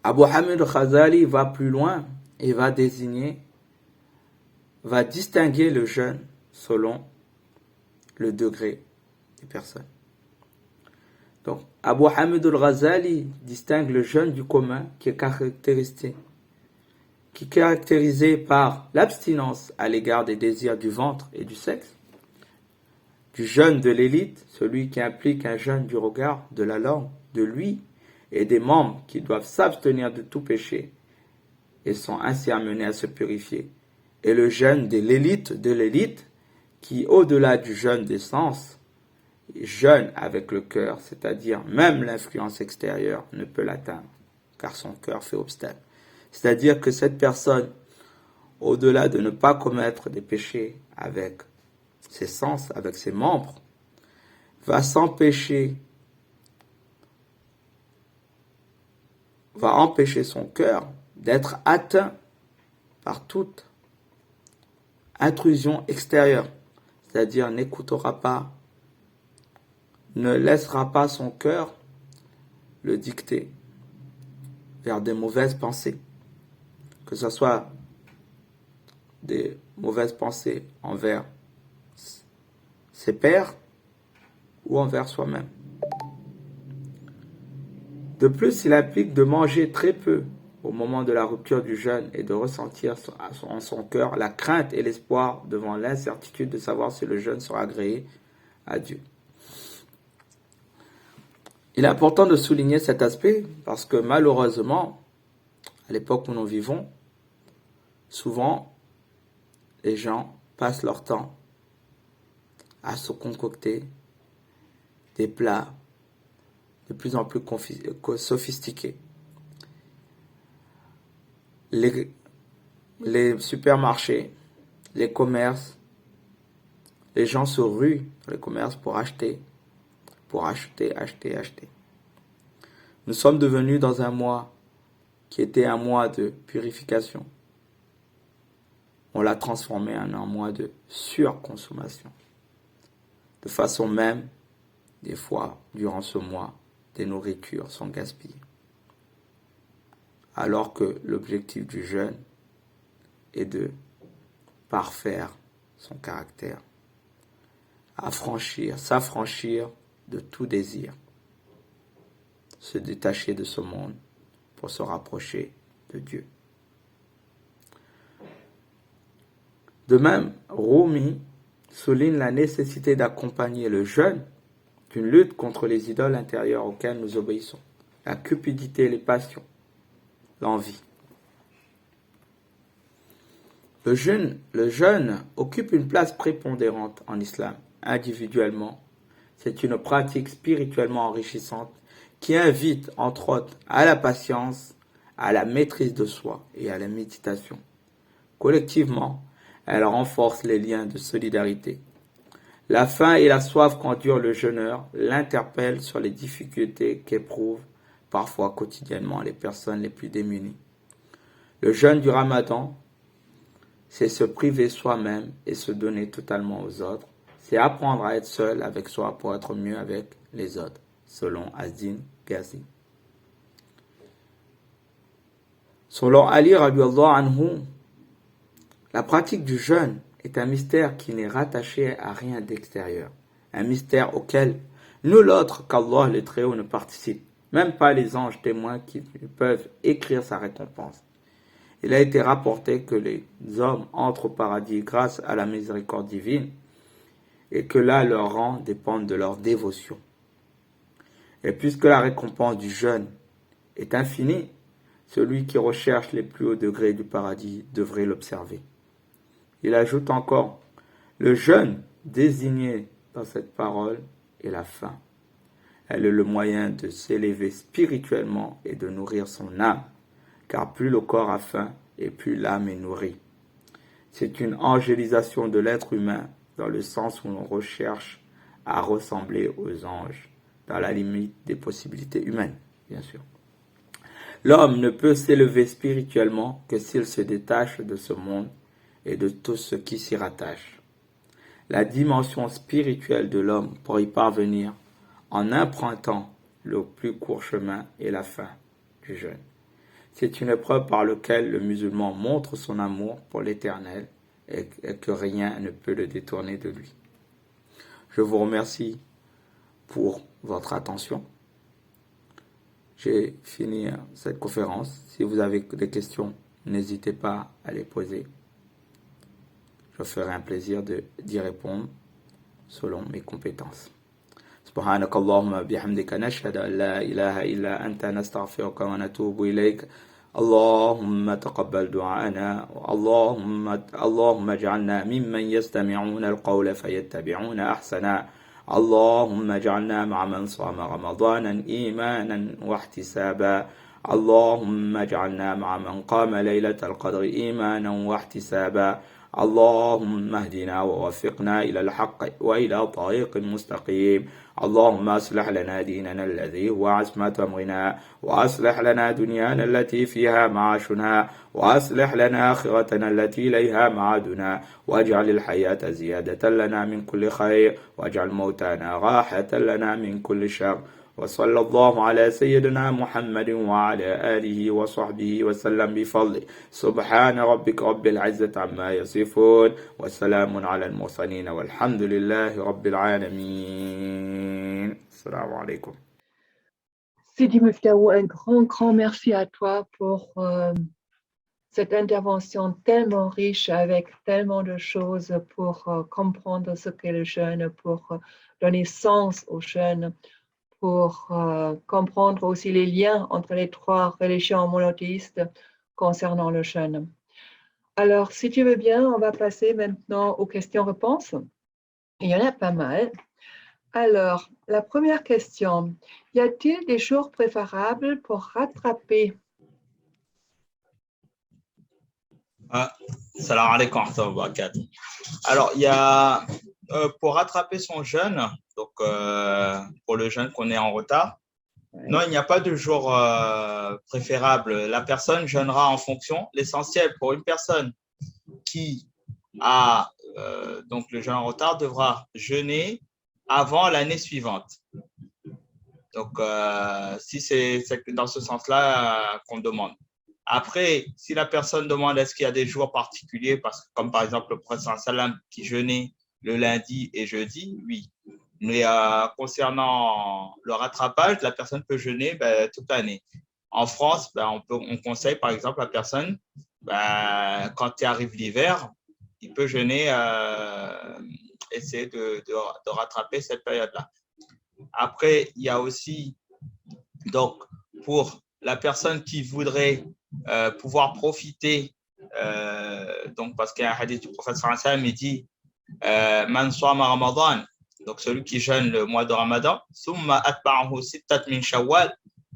Abu Hamid al-Ghazali va plus loin et va distinguer le jeûne selon le degré des personnes. Donc, Abu Hamid al-Ghazali distingue le jeûne du commun qui est caractérisé par l'abstinence à l'égard des désirs du ventre et du sexe, du jeûne de l'élite, celui qui implique un jeûne du regard, de la langue, de l'ouïe et des membres qui doivent s'abstenir de tout péché et sont ainsi amenés à se purifier, et le jeûne de l'élite qui, au-delà du jeûne des sens, jeûne avec le cœur, c'est-à-dire même l'influence extérieure ne peut l'atteindre, car son cœur fait obstacle. C'est-à-dire que cette personne, au-delà de ne pas commettre des péchés avec ses sens, avec ses membres, va empêcher son cœur d'être atteint par toute intrusion extérieure, c'est-à-dire n'écoutera pas, ne laissera pas son cœur le dicter vers des mauvaises pensées, que ce soit des mauvaises pensées envers ses pairs ou envers soi-même. De plus, il implique de manger très peu au moment de la rupture du jeûne et de ressentir en son cœur la crainte et l'espoir devant l'incertitude de savoir si le jeûne sera agréé à Dieu. Il est important de souligner cet aspect parce que malheureusement, à l'époque où nous vivons, souvent les gens passent leur temps à se concocter des plats de plus en plus sophistiqués. Les supermarchés, les commerces, les gens se ruent dans les commerces pour acheter, acheter. Nous sommes devenus dans un mois qui était un mois de purification. On l'a transformé en un mois de surconsommation. De façon même, des fois, durant ce mois, des nourritures sont gaspillées. Alors que l'objectif du jeûne est de parfaire son caractère, s'affranchir de tout désir, se détacher de ce monde pour se rapprocher de Dieu. De même, Rumi souligne la nécessité d'accompagner le jeûne d'une lutte contre les idoles intérieures auxquelles nous obéissons, la cupidité, les passions, l'envie. Le jeûne occupe une place prépondérante en islam. Individuellement, c'est une pratique spirituellement enrichissante qui invite, entre autres, à la patience, à la maîtrise de soi et à la méditation. Collectivement, elle renforce les liens de solidarité. La faim et la soif qu'endure le jeûneur l'interpellent sur les difficultés qu'éprouvent parfois quotidiennement les personnes les plus démunies. Le jeûne du Ramadan, c'est se priver soi-même et se donner totalement aux autres. C'est apprendre à être seul avec soi pour être mieux avec les autres, selon Azdin Ghazi. Selon Ali radiallahu anhu, la pratique du jeûne est un mystère qui n'est rattaché à rien d'extérieur. Un mystère auquel nul autre qu'Allah le Très-Haut ne participe, même pas les anges témoins qui peuvent écrire sa récompense. Il a été rapporté que les hommes entrent au paradis grâce à la miséricorde divine et que là leur rang dépend de leur dévotion. Et puisque la récompense du jeûne est infinie, celui qui recherche les plus hauts degrés du paradis devrait l'observer. Il ajoute encore, le jeûne désigné dans cette parole est la faim. Elle est le moyen de s'élever spirituellement et de nourrir son âme, car plus le corps a faim et plus l'âme est nourrie. C'est une angélisation de l'être humain dans le sens où l'on recherche à ressembler aux anges, dans la limite des possibilités humaines, bien sûr. L'homme ne peut s'élever spirituellement que s'il se détache de ce monde et de tout ce qui s'y rattache. La dimension spirituelle de l'homme pour y parvenir en empruntant le plus court chemin est la fin du jeûne. C'est une épreuve par laquelle le musulman montre son amour pour l'Éternel et que rien ne peut le détourner de lui. Je vous remercie pour votre attention. J'ai fini cette conférence. Si vous avez des questions, n'hésitez pas à les poser. Je ferai un plaisir d'y répondre selon mes compétences. سبحانك اللهم بحمدك نشهد أن لا إله إلا أنت نستغفرك ونتوب إليك اللهم تقبل دعاءنا اللهم اجعلنا ممن يستمعون القول فيتبعون أحسنا اللهم اجعلنا مع من صام رمضانا إيمانا واحتسابا اللهم اجعلنا مع من قام ليلة القدر إيمانا واحتسابا اللهم اهدنا ووفقنا إلى الحق وإلى طريق مستقيم. اللهم أصلح لنا ديننا الذي هو عصمة أمرنا، وأصلح لنا دنيانا التي فيها معاشنا، وأصلح لنا آخرتنا التي إليها معادنا، واجعل الحياة زيادة لنا من كل خير، واجعل موتنا راحة لنا من كل شر. وصلى الله على سيدنا محمد وعلى آله وصحبه وسلم بفضله. سبحان ربك رب العزة عما يصفون، وسلام على المرسلين، والحمد لله رب العالمين. السلام عليكم. Sidi Muftaou, un grand merci à toi pour cette intervention tellement riche avec tellement de choses pour comprendre ce qu'est le jeûne, pour donner sens au jeûne, pour comprendre aussi les liens entre les trois religions monothéistes concernant le jeûne. Alors, si tu veux bien, on va passer maintenant aux questions-réponses. Il y en a pas mal. Alors, la première question, y a-t-il des jours préférables pour rattraper? Salam alaikum wa rahmatullahi wa barakatuh. Alors, il y a pour rattraper son jeûne, donc pour le jeûne qu'on est en retard, non, il n'y a pas de jour préférable. La personne jeûnera en fonction. L'essentiel pour une personne qui a donc le jeûne en retard devra jeûner avant l'année suivante. Donc, si c'est dans ce sens-là qu'on demande. Après, si la personne demande est-ce qu'il y a des jours particuliers, parce que comme par exemple le prophète sallam qui jeûnait le lundi et jeudi, oui. Mais concernant le rattrapage, la personne peut jeûner toute l'année. En France, on conseille par exemple à la personne, quand il arrive l'hiver, il peut jeûner, essayer de rattraper cette période-là. Après, il y a aussi, donc, pour la personne qui voudrait pouvoir profiter, donc parce qu'il y a un hadith du prophète sallallahu alayhi wa sallam, il dit Man sama Ramadan, donc celui qui jeûne le mois de Ramadan, summa atba'ahu sittat min Shawwal,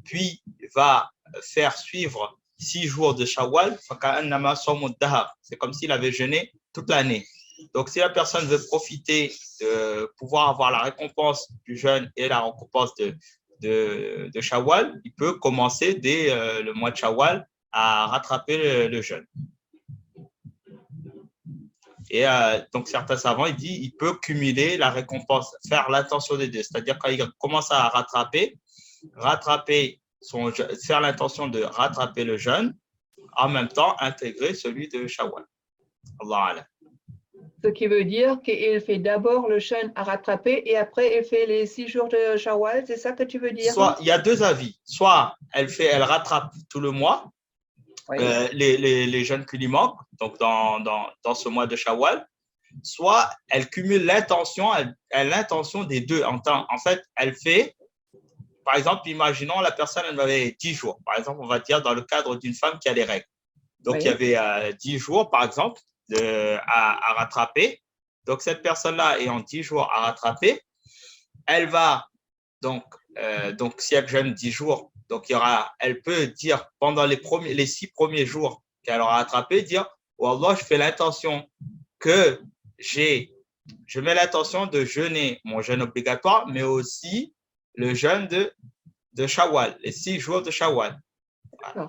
puis va faire suivre 6 jours de Shawwal, faka'annama samu dahar, c'est comme s'il avait jeûné toute l'année. Donc, si la personne veut profiter de pouvoir avoir la récompense du jeûne et la récompense de Shawwal, il peut commencer dès le mois de Shawwal à rattraper le jeûne. Et donc, certains savants, ils disent qu'il peut cumuler la récompense, faire l'intention des deux. C'est-à-dire, quand il commence à rattraper faire l'intention de rattraper le jeûne, en même temps intégrer celui de Shawwal. Allah Allah. Ce qui veut dire qu'il fait d'abord le jeûne à rattraper et après il fait les 6 jours de Shawwal, c'est ça que tu veux dire? Soit, il y a deux avis. Soit elle rattrape tout le mois, oui, les jeûnes qui lui manquent, donc dans ce mois de Shawwal, soit elle cumule l'intention, l'intention des deux. En fait, elle fait, par exemple, imaginons la personne, elle avait 10 jours. Par exemple, on va dire dans le cadre d'une femme qui a les règles. Donc, oui, il y avait 10 jours, par exemple, à rattraper. Donc, cette personne-là ayant 10 jours à rattraper, elle va, donc si elle jeûne 10 jours, donc elle peut dire pendant les 6 premiers jours qu'elle aura rattrapé, dire « Oh Allah, je fais l'intention que je mets l'intention de jeûner mon jeûne obligatoire, mais aussi le jeûne de Shawwal, les 6 jours de Shawwal. »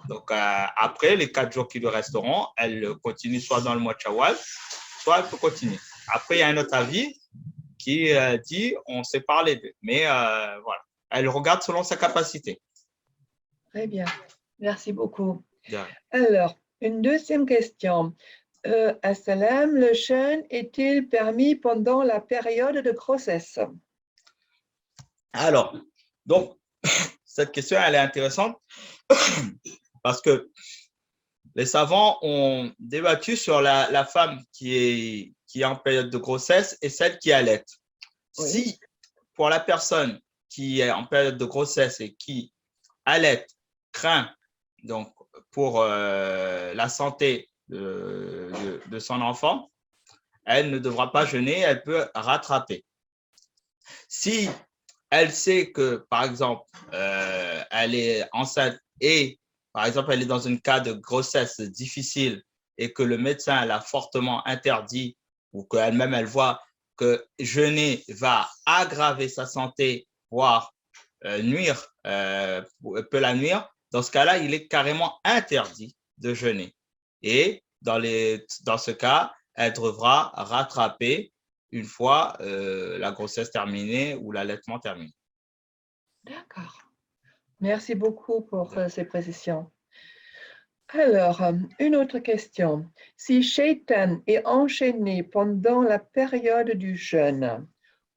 Donc, après, les 4 jours qui lui resteront, elle continue soit dans le mois de Shawwal, soit elle peut continuer. Après, il y a un autre avis qui dit on sépare les deux. Mais voilà, elle regarde selon sa capacité. Très bien, merci beaucoup. Bien. Alors, une deuxième question. Assalam, le jeûne est-il permis pendant la période de grossesse? Alors, donc, cette question, elle est intéressante parce que les savants ont débattu sur la femme qui est en période de grossesse et celle qui allait. Oui. Si pour la personne qui est en période de grossesse et qui allait, craint donc pour la santé de son enfant, elle ne devra pas jeûner, elle peut rattraper. Si elle sait que, par exemple, elle est enceinte et, par exemple, elle est dans un cas de grossesse difficile et que le médecin l'a fortement interdit ou qu'elle-même elle voit que jeûner va aggraver sa santé, voire nuire, peut la nuire, dans ce cas-là, il est carrément interdit de jeûner. Et dans ce cas, elle devra rattraper une fois la grossesse terminée ou l'allaitement terminé. D'accord. Merci beaucoup pour ces précisions. Alors, une autre question. Si Shaitan est enchaîné pendant la période du jeûne,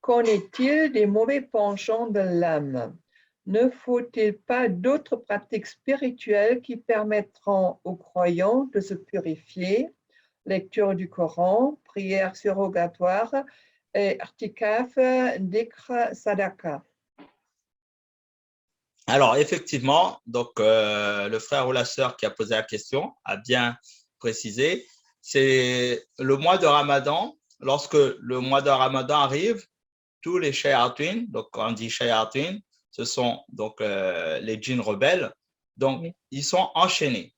qu'en est-il des mauvais penchants de l'âme? Ne faut-il pas d'autres pratiques spirituelles qui permettront aux croyants de se purifier? Lecture du Coran, prière surrogatoire et artikaf, dhikr, sadaka. Alors, effectivement, donc, le frère ou la sœur qui a posé la question a bien précisé, c'est le mois de Ramadan. Lorsque le mois de Ramadan arrive, tous les shayatins, donc quand on dit shayatins, ce sont donc les djinns rebelles, donc Oui. ils sont enchaînés.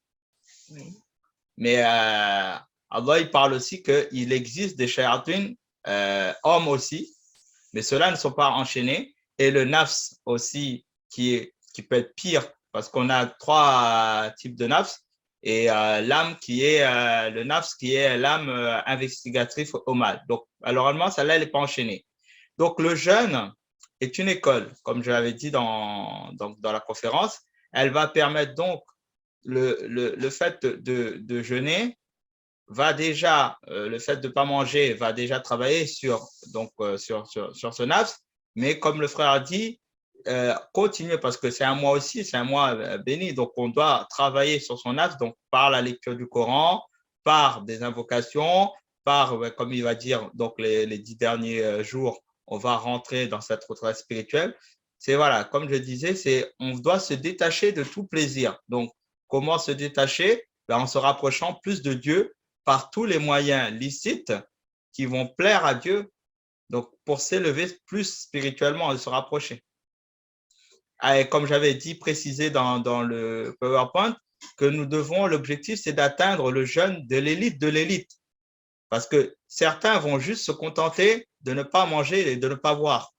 Oui. Mais Allah, il parle aussi qu'il existe des shayatins hommes aussi, mais ceux-là ne sont pas enchaînés. Et le nafs aussi, qui peut être pire, parce qu'on a trois types de nafs, et l'âme qui est le nafs qui est l'âme investigatrice au mal. Donc, normalement, celle-là, elle n'est pas enchaînée. Donc, le jeûne est une école, comme je l'avais dit dans la conférence. Elle va permettre donc le fait de jeûner va déjà, le fait de ne pas manger va déjà travailler sur ce nafs. Mais comme le frère a dit, continuer parce que c'est un mois aussi, c'est un mois béni. Donc, on doit travailler sur son nafs, donc par la lecture du Coran, par des invocations, par, comme il va dire, donc les 10 derniers jours, on va rentrer dans cette retraite spirituelle. C'est voilà, comme je disais, on doit se détacher de tout plaisir. Donc, comment se détacher? Ben, en se rapprochant plus de Dieu par tous les moyens licites qui vont plaire à Dieu, donc pour s'élever plus spirituellement et se rapprocher. Et comme j'avais dit, précisé dans le PowerPoint, que nous devons, l'objectif, c'est d'atteindre le jeûne de l'élite de l'élite. Parce que certains vont juste se contenter de ne pas manger et de ne pas boire.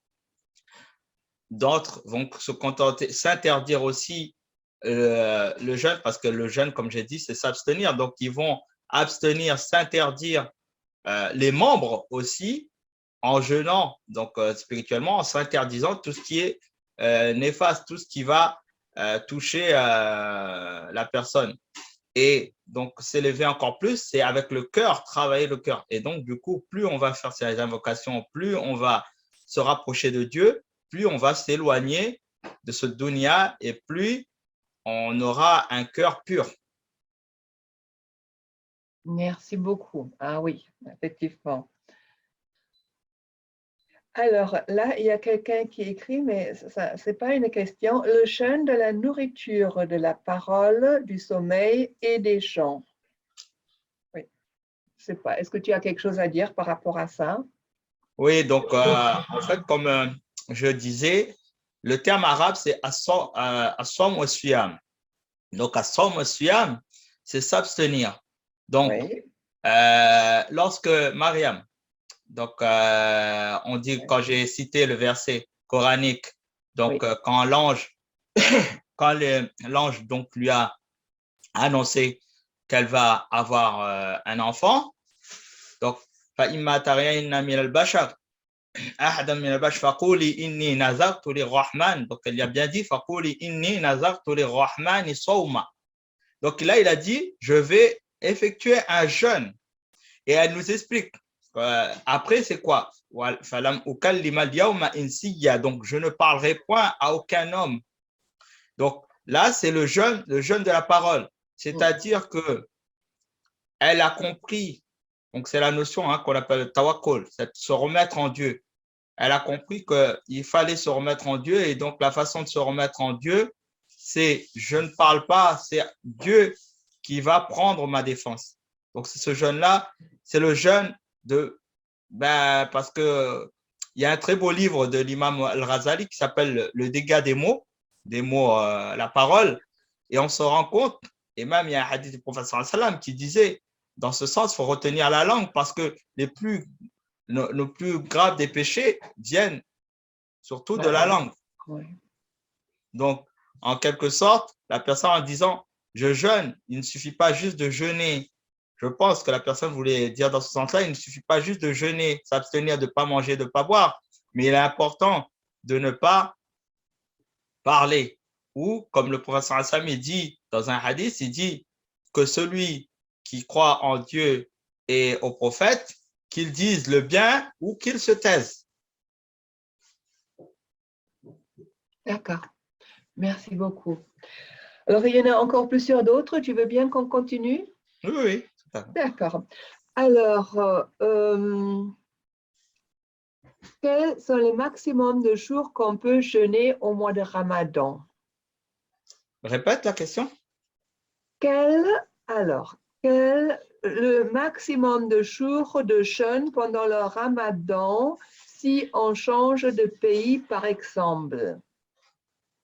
D'autres vont se contenter, s'interdire aussi le jeûne, parce que le jeûne, comme j'ai dit, c'est s'abstenir. Donc, ils vont abstenir, s'interdire les membres aussi en jeûnant, donc spirituellement, en s'interdisant tout ce qui est néfaste, tout ce qui va toucher la personne. Et donc, s'élever encore plus, c'est avec le cœur, travailler le cœur. Et donc, du coup, plus on va faire ces invocations, plus on va se rapprocher de Dieu, plus on va s'éloigner de ce dunya et plus on aura un cœur pur. Merci beaucoup. Ah oui, effectivement. Alors là, il y a quelqu'un qui écrit, mais ce n'est pas une question. Le jeûne de la nourriture, de la parole, du sommeil et des chants. Oui, je ne sais pas. Est-ce que tu as quelque chose à dire par rapport à ça? Oui, donc en fait, comme je disais, le terme arabe, c'est as-sawm wa siyam. Donc, as-sawm wa siyam, c'est s'abstenir. Donc, Oui. lorsque Mariam, donc on dit, quand j'ai cité le verset coranique, donc Oui. quand l'ange donc lui a annoncé qu'elle va avoir un enfant, donc فإما ترين من البشر أحدا من البشر فقولي إني نذرت للرحمن, donc elle a bien dit فقولي إني نذرت للرحمن صوما. Donc là il a dit je vais effectuer un jeûne, et elle nous explique après c'est quoi, فلم أكلم اليوم إنسيا, donc je ne parlerai point à aucun homme. Donc là c'est le jeûne de la parole, c'est-à-dire que elle a compris. Donc, c'est la notion qu'on appelle le tawakkul, c'est se remettre en Dieu. Elle a compris qu'il fallait se remettre en Dieu, et donc la façon de se remettre en Dieu, c'est je ne parle pas, c'est Dieu qui va prendre ma défense. Donc, ce jeûne-là, c'est le jeûne parce que il y a un très beau livre de l'imam Al-Ghazali qui s'appelle Le dégât des mots, la parole, et on se rend compte, et même il y a un hadith du prophète sallallahu alayhi wa sallam qui disait dans ce sens, il faut retenir la langue parce que nos plus graves des péchés viennent surtout de la langue. Oui. Donc, en quelque sorte, la personne en disant je jeûne, il ne suffit pas juste de jeûner. Je pense que la personne voulait dire dans ce sens-là, il ne suffit pas juste de jeûner, s'abstenir de ne pas manger, de ne pas boire, mais il est important de ne pas parler. Ou, comme le professeur Hassan dit dans un hadith, il dit que celui qui croit en Dieu et au prophète, qu'il dise le bien ou qu'il se taise. D'accord. Merci beaucoup. Alors, il y en a encore plusieurs d'autres. Tu veux bien qu'on continue? Oui, oui, tout à fait. D'accord. Alors, quels sont les maximums de jours qu'on peut jeûner au mois de Ramadan? Répète la question. Le maximum de jours de jeûne pendant le Ramadan si on change de pays, par exemple?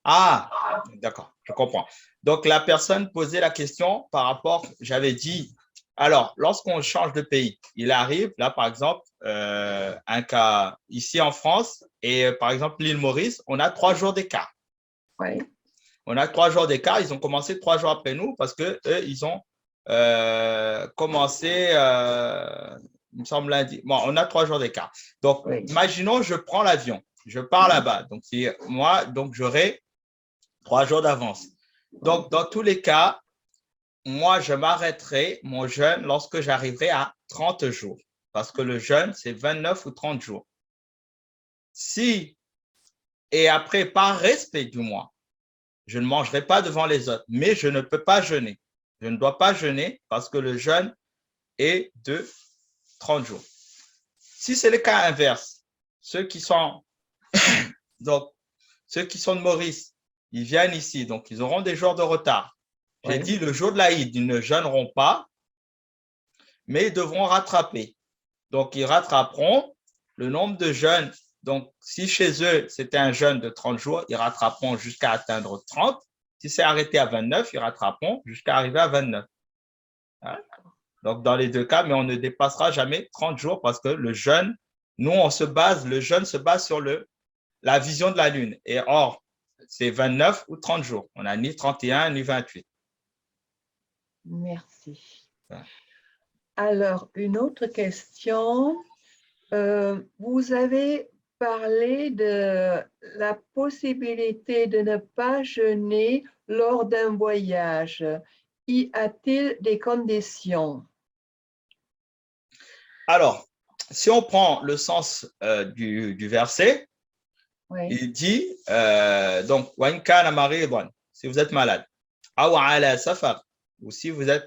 Ah, d'accord, je comprends. Donc, la personne posait la question par rapport, j'avais dit, alors, lorsqu'on change de pays, il arrive, là, par exemple, un cas ici en France et par exemple, l'île Maurice, on a 3 jours d'écart. Oui. On a 3 jours d'écart. Ils ont commencé 3 jours après nous parce que eux, ils ont commencé, il me semble, lundi. Bon, on a 3 jours d'écart. Donc, Oui. imaginons, je prends l'avion, je pars là-bas. Donc, moi, donc j'aurai 3 jours d'avance. Donc, dans tous les cas, moi, je m'arrêterai mon jeûne lorsque j'arriverai à 30 jours. Parce que le jeûne, c'est 29 ou 30 jours. Si, et après, par respect du mois, je ne mangerai pas devant les autres, mais je ne peux pas jeûner. Je ne dois pas jeûner parce que le jeûne est de 30 jours. Si c'est le cas inverse, ceux qui sont de Maurice, ils viennent ici, donc ils auront des jours de retard. J'ai dit le jour de l'Aïd, ils ne jeûneront pas, mais ils devront rattraper. Donc, ils rattraperont le nombre de jeûnes. Donc, si chez eux, c'était un jeûne de 30 jours, ils rattraperont jusqu'à atteindre 30. Si c'est arrêté à 29, ils rattraperont jusqu'à arriver à 29. Hein? Donc, dans les deux cas, mais on ne dépassera jamais 30 jours parce que le jeûne, nous, le jeûne se base sur la vision de la lune. Et or, c'est 29 ou 30 jours. On n'a ni 31 ni 28. Merci. Ouais. Alors, une autre question. Vous avez parlé de la possibilité de ne pas jeûner lors d'un voyage. Y a-t-il des conditions? Alors, si on prend le sens du verset, Oui. il dit donc, si vous êtes malade, ou si vous êtes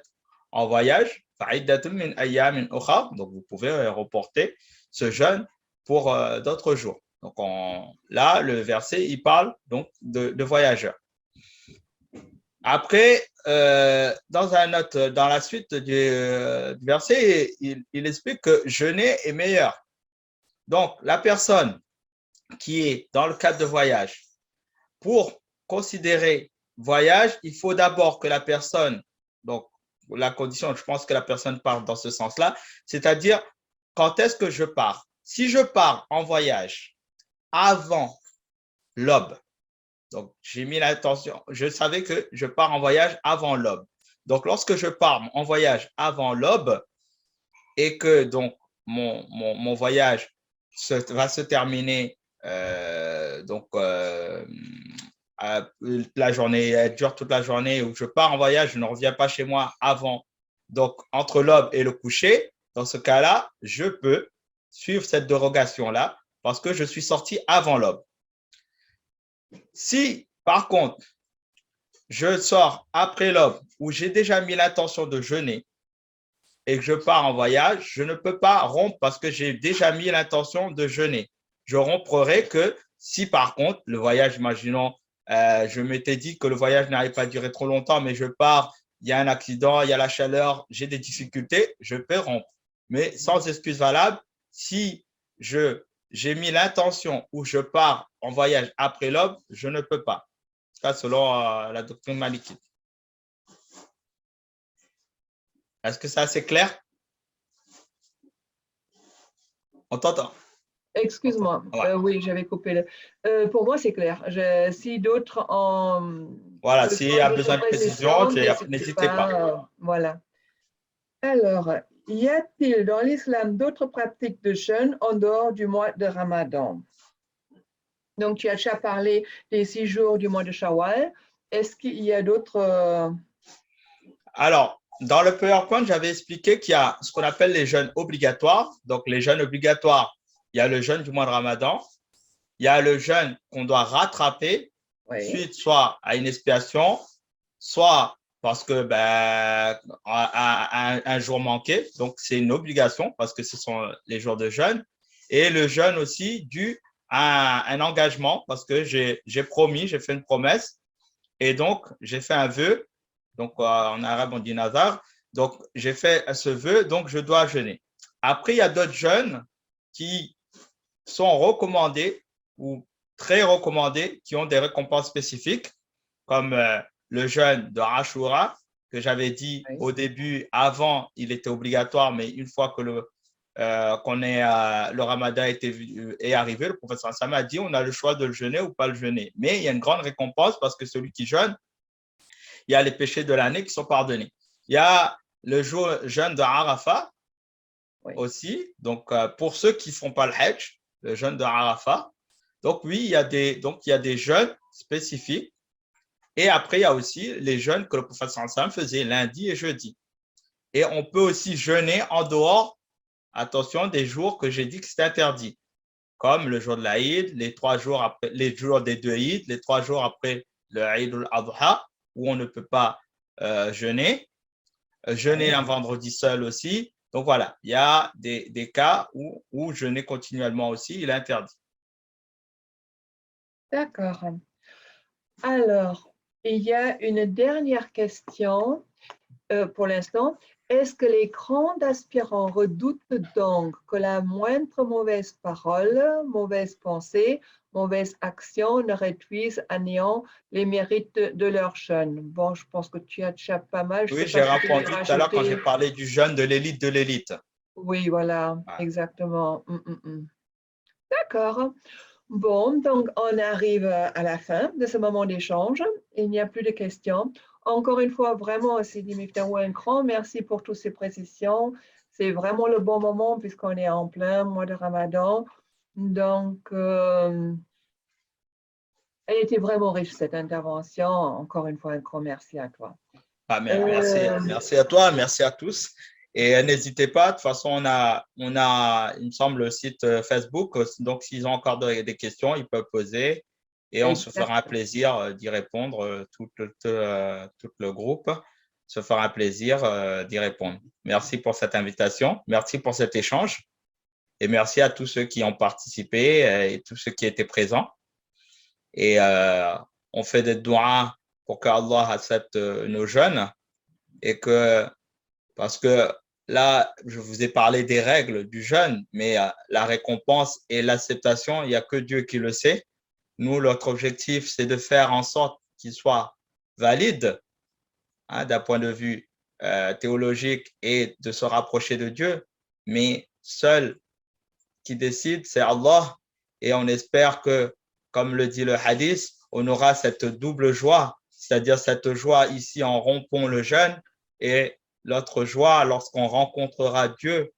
en voyage, donc vous pouvez reporter ce jeûne pour d'autres jours. Donc, là, le verset, il parle donc de voyageurs. Après, dans la suite du verset, il explique que jeûner est meilleur. Donc, la personne qui est dans le cadre de voyage, pour considérer voyage, il faut d'abord que la personne, donc la condition, je pense que la personne part dans ce sens-là, c'est-à-dire quand est-ce que je pars? Si je pars en voyage avant l'aube, donc j'ai mis l'intention, je savais que je pars en voyage avant l'aube. Donc lorsque je pars en voyage avant l'aube et que donc mon voyage va se terminer la journée, elle dure toute la journée, où je pars en voyage, je ne reviens pas chez moi avant, donc entre l'aube et le coucher, dans ce cas-là, je peux suivre cette dérogation-là parce que je suis sorti avant l'aube. Si, par contre, je sors après l'aube où j'ai déjà mis l'intention de jeûner et que je pars en voyage, je ne peux pas rompre parce que j'ai déjà mis l'intention de jeûner. Je romprai que si, par contre, le voyage, imaginons, je m'étais dit que le voyage n'allait pas durer trop longtemps, mais je pars, il y a un accident, il y a la chaleur, j'ai des difficultés, je peux rompre. Mais sans excuse valable, si j'ai mis l'intention où je pars en voyage après l'aube, je ne peux pas. Ça, selon la doctrine malikite. Est-ce que c'est assez clair? On t'entend. Excuse-moi, Ouais. oui, j'avais coupé. Pour moi, c'est clair. Si d'autres ont Voilà, s'il y besoin a d'autres besoin de précision, précisions, n'hésitez n'hésitez pas. pas. Voilà. Alors, y a-t-il dans l'islam d'autres pratiques de jeûne en dehors du mois de Ramadan? Donc, tu as déjà parlé des 6 jours du mois de Shawwal. Est-ce qu'il y a d'autres Alors, dans le PowerPoint, j'avais expliqué qu'il y a ce qu'on appelle les jeûnes obligatoires. Donc, les jeûnes obligatoires, il y a le jeûne du mois de Ramadan, il y a le jeûne qu'on doit rattraper Oui, suite soit à une expiation, soit parce que un jour manqué, donc c'est une obligation parce que ce sont les jours de jeûne, et le jeûne aussi dû à un engagement parce que j'ai promis, j'ai fait une promesse et donc j'ai fait un vœu, donc en arabe on dit nazar, donc j'ai fait ce vœu, donc je dois jeûner. Après, il y a d'autres jeûnes qui sont recommandés ou très recommandés, qui ont des récompenses spécifiques, comme le jeûne de Ashura, que j'avais dit oui. au début, avant, il était obligatoire, mais une fois que le Ramadan est arrivé, le professeur Sam a dit on a le choix de le jeûner ou pas le jeûner. Mais il y a une grande récompense parce que celui qui jeûne, il y a les péchés de l'année qui sont pardonnés. Il y a le jeûne de Arafat Oui. aussi. Donc, pour ceux qui ne font pas le Hajj, le jeûne de Arafat. Donc, oui, il y a des jeûnes spécifiques. Et après, il y a aussi les jeûnes que le prophète sallam faisait lundi et jeudi. Et on peut aussi jeûner en dehors, attention, des jours que j'ai dit que c'était interdit, comme le jour de l'Aïd, les 3 jours après, les jours des 2 Eid, les 3 jours après le Eid al-Adha, où on ne peut pas jeûner. Jeûner Oui. un vendredi seul aussi. Donc voilà, il y a des cas où jeûner continuellement aussi, il est interdit. D'accord. Alors, il y a une dernière question pour l'instant. Est-ce que les grands aspirants redoutent donc que la moindre mauvaise parole, mauvaise pensée, mauvaise action ne réduise à néant les mérites de leur jeûne? Bon, je pense que tu as déjà pas mal. Je ne Oui, sais j'ai pas si tu veux répondu tout à l'heure quand j'ai rajouter. parlé du jeûne de l'élite de l'élite. Oui, voilà, Voilà. exactement. D'accord. Bon, donc on arrive à la fin de ce moment d'échange. Il n'y a plus de questions. Encore une fois, vraiment, Sidi Miftahoui, un grand merci pour toutes ces précisions. C'est vraiment le bon moment puisqu'on est en plein mois de Ramadan. Donc, elle était vraiment riche, cette intervention. Encore une fois, un grand merci à toi. Ah, mais Euh, merci à toi, merci à tous. Et n'hésitez pas, de toute façon, il me semble, le site Facebook. Donc, s'ils ont encore des questions, ils peuvent poser et on se fera un exact. plaisir d'y répondre. Tout le groupe se fera un plaisir d'y répondre. Merci pour cette invitation, merci pour cet échange et merci à tous ceux qui ont participé et tous ceux qui étaient présents. Et on fait des doigts pour que Allah accepte nos jeûnes et que, parce que là, je vous ai parlé des règles du jeûne, mais la récompense et l'acceptation, il n'y a que Dieu qui le sait. Nous, notre objectif, c'est de faire en sorte qu'il soit valide d'un point de vue théologique et de se rapprocher de Dieu. Mais seul qui décide, c'est Allah. Et on espère que, comme le dit le hadith, on aura cette double joie, c'est-à-dire cette joie ici en rompant le jeûne et l'autre joie lorsqu'on rencontrera Dieu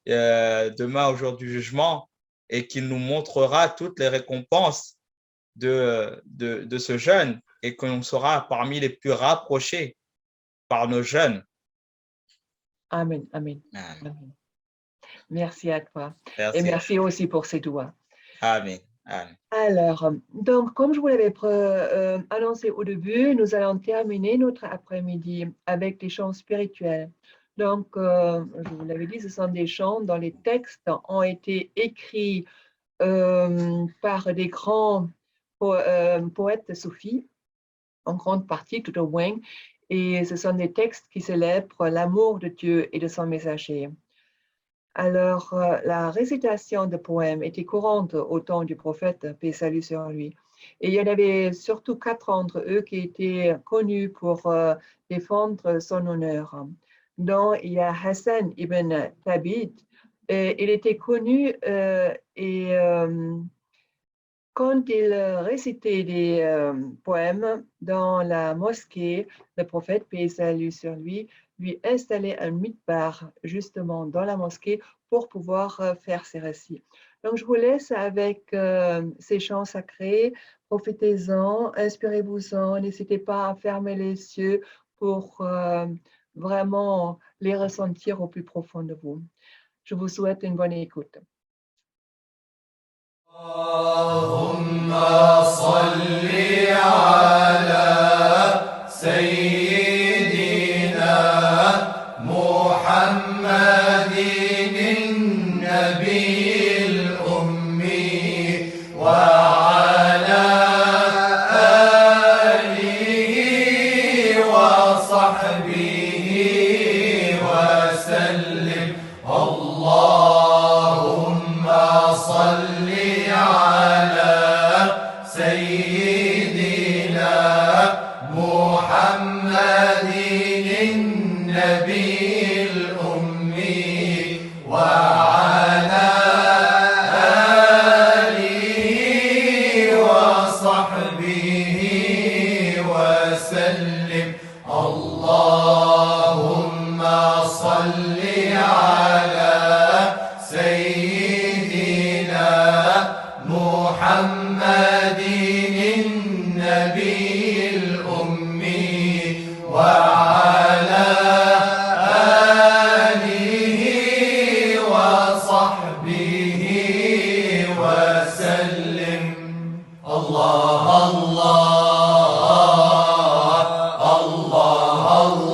demain au jour du jugement et qu'il nous montrera toutes les récompenses de ce jeûne et qu'on sera parmi les plus rapprochés par nos jeûnes. Amen, amen, amen. Merci à toi. Et Merci. merci aussi pour ces doigts. Amen. Amen. Alors, donc, comme je vous l'avais annoncé au début, nous allons terminer notre après-midi avec des chants spirituels. Donc, je vous l'avais dit, ce sont des chants dont les textes ont été écrits par des grands poètes soufis, en grande partie, tout au moins, et ce sont des textes qui célèbrent l'amour de Dieu et de son messager. Alors, la récitation de poèmes était courante au temps du prophète, paix et salut sur lui. Et il y en avait surtout 4 d'entre eux qui étaient connus pour défendre son honneur. dont il y a Hassan ibn Thabit. Il était connu et quand il récitait des poèmes dans la mosquée, le prophète, paix et salut sur lui, lui installait un mikbar justement dans la mosquée pour pouvoir faire ses récits. Donc, je vous laisse avec ces chants sacrés. Profitez-en, inspirez-vous-en. N'hésitez pas à fermer les yeux pour vraiment les ressentir au plus profond de vous. Je vous souhaite une bonne écoute. اللهم صل على سيدنا محمد النبي الأمي وعلى آله وصحبه وسلم. اللهم صل على سيدنا محمد النبي الأمي وعلى آله وصحبه وسلم. اللهم صل على سيدنا محمد النبي الأمي وعلى آله وصحبه وسلم. الله الله الله الله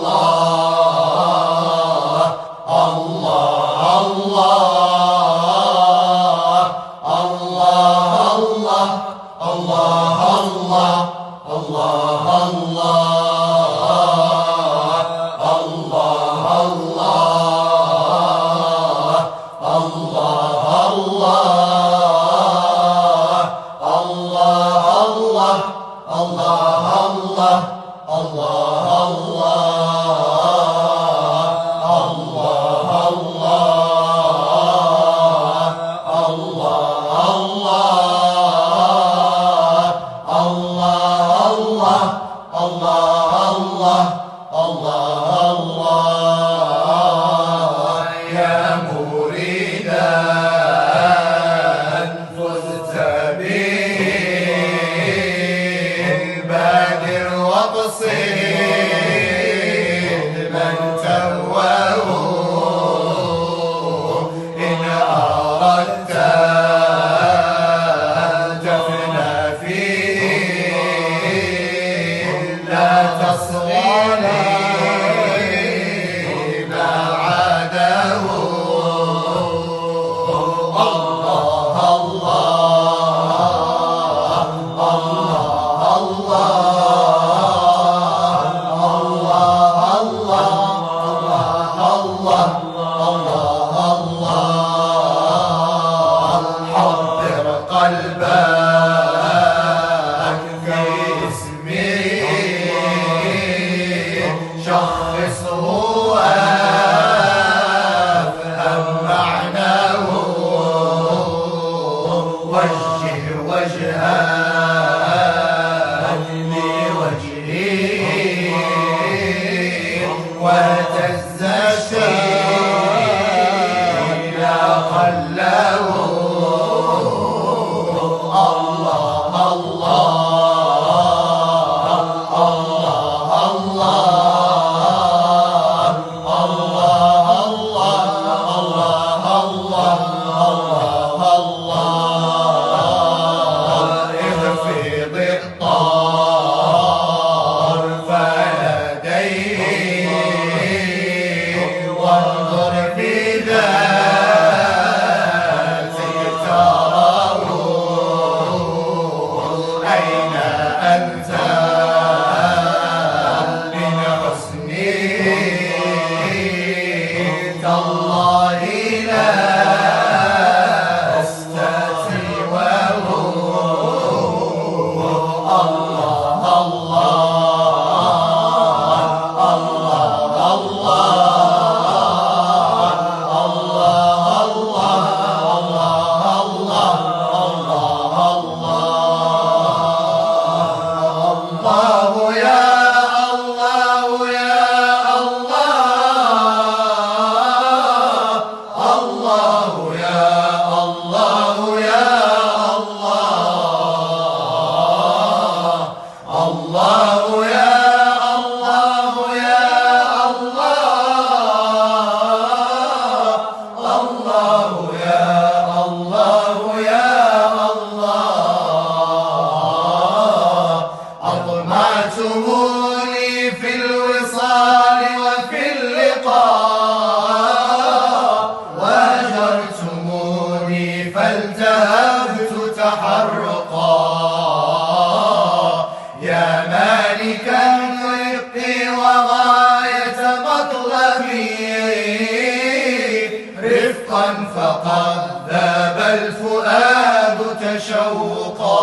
لقد ذاب الفؤاد تشوقا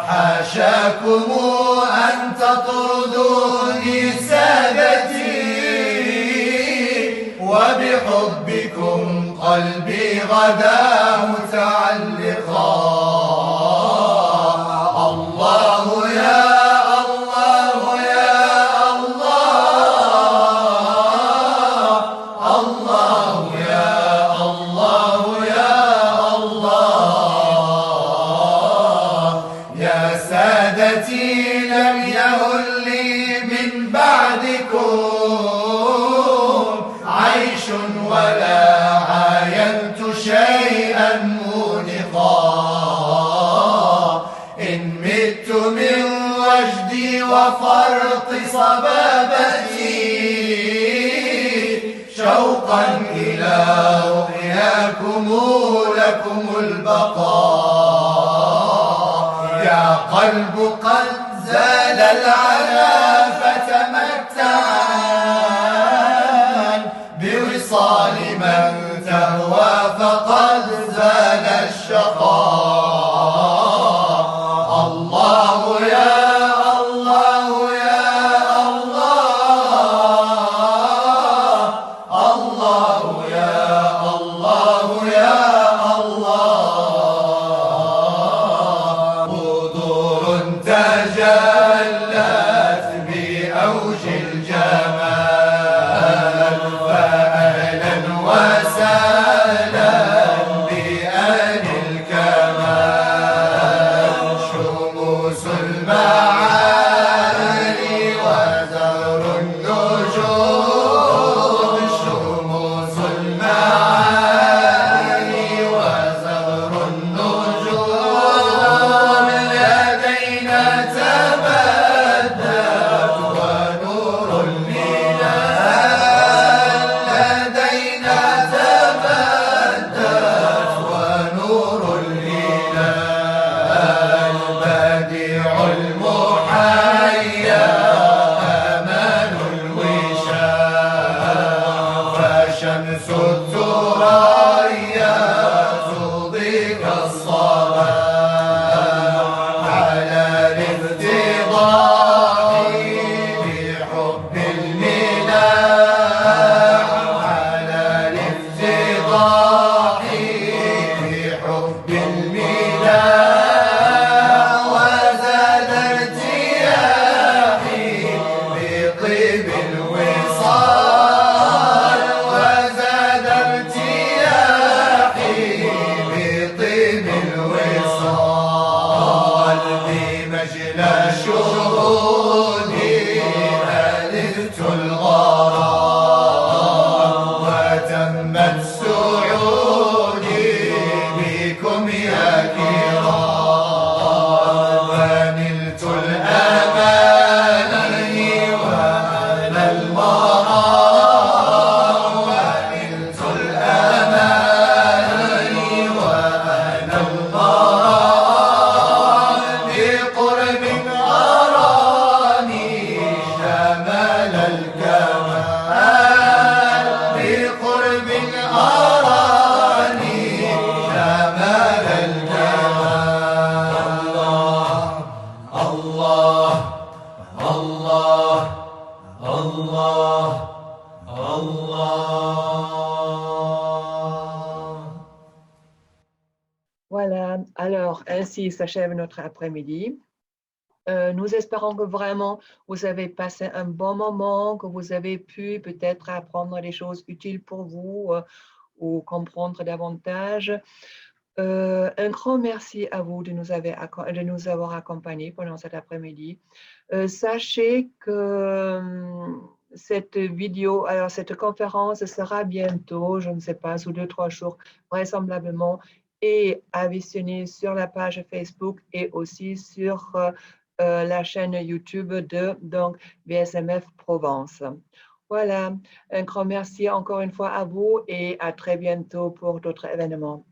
حاشاكم أن تطردوني سادتي وبحبكم قلبي غدا متعلقا الله يا الله يا الله الله يا الله يا الله يا سادتي لم يهن لي من بعدكم عيش ولا عاينت شيئا مونقا إن مت من وجدي وفرط صبابتي شوقا إلى رؤياكم لكم البقاء يا قلب قد زال العنا فتمتعا بوصال من تهوى فقد زال الشقاء الله يا الله يا الله الله يا الله يا الله بذور تجلت بأوج الجمال فأهلا وسهلا بأهل الكمال شموس المعالي وزهر النجوم شموس المعالي وزهر النجوم لدينا تبدت ونور الهلال لدينا تبدت ونور الهلال بديع المحيا أمان الوشاء فشمس الثريا تضيء الصباح على الافتضاح بحب الملاح على الافتضاح بحب الملاح وزاد ارتياحي بطيب الوصال وزاد ارتياحي بطيب الوصال بمجلى شهودي ألفت الغرام وتمت سعودي بكم يا كرام ونلت الأماني وأنا المرام ونلت الأماني وأنا المرام بقرب أراني جمال الكمال بقرب أراني جمال الكمال الله الله الله الله. Voilà, alors ainsi s'achève notre après-midi. Nous espérons que vraiment vous avez passé un bon moment, que vous avez pu peut-être apprendre des choses utiles pour vous ou comprendre davantage. Un grand merci à vous de nous avoir accompagnés pendant cet après-midi. Sachez que cette vidéo, alors cette conférence sera bientôt, je ne sais pas, sous 2-3 jours, vraisemblablement, et à visionner sur la page Facebook et aussi sur la chaîne YouTube de donc, VSMF Provence. Voilà, un grand merci encore une fois à vous et à très bientôt pour d'autres événements.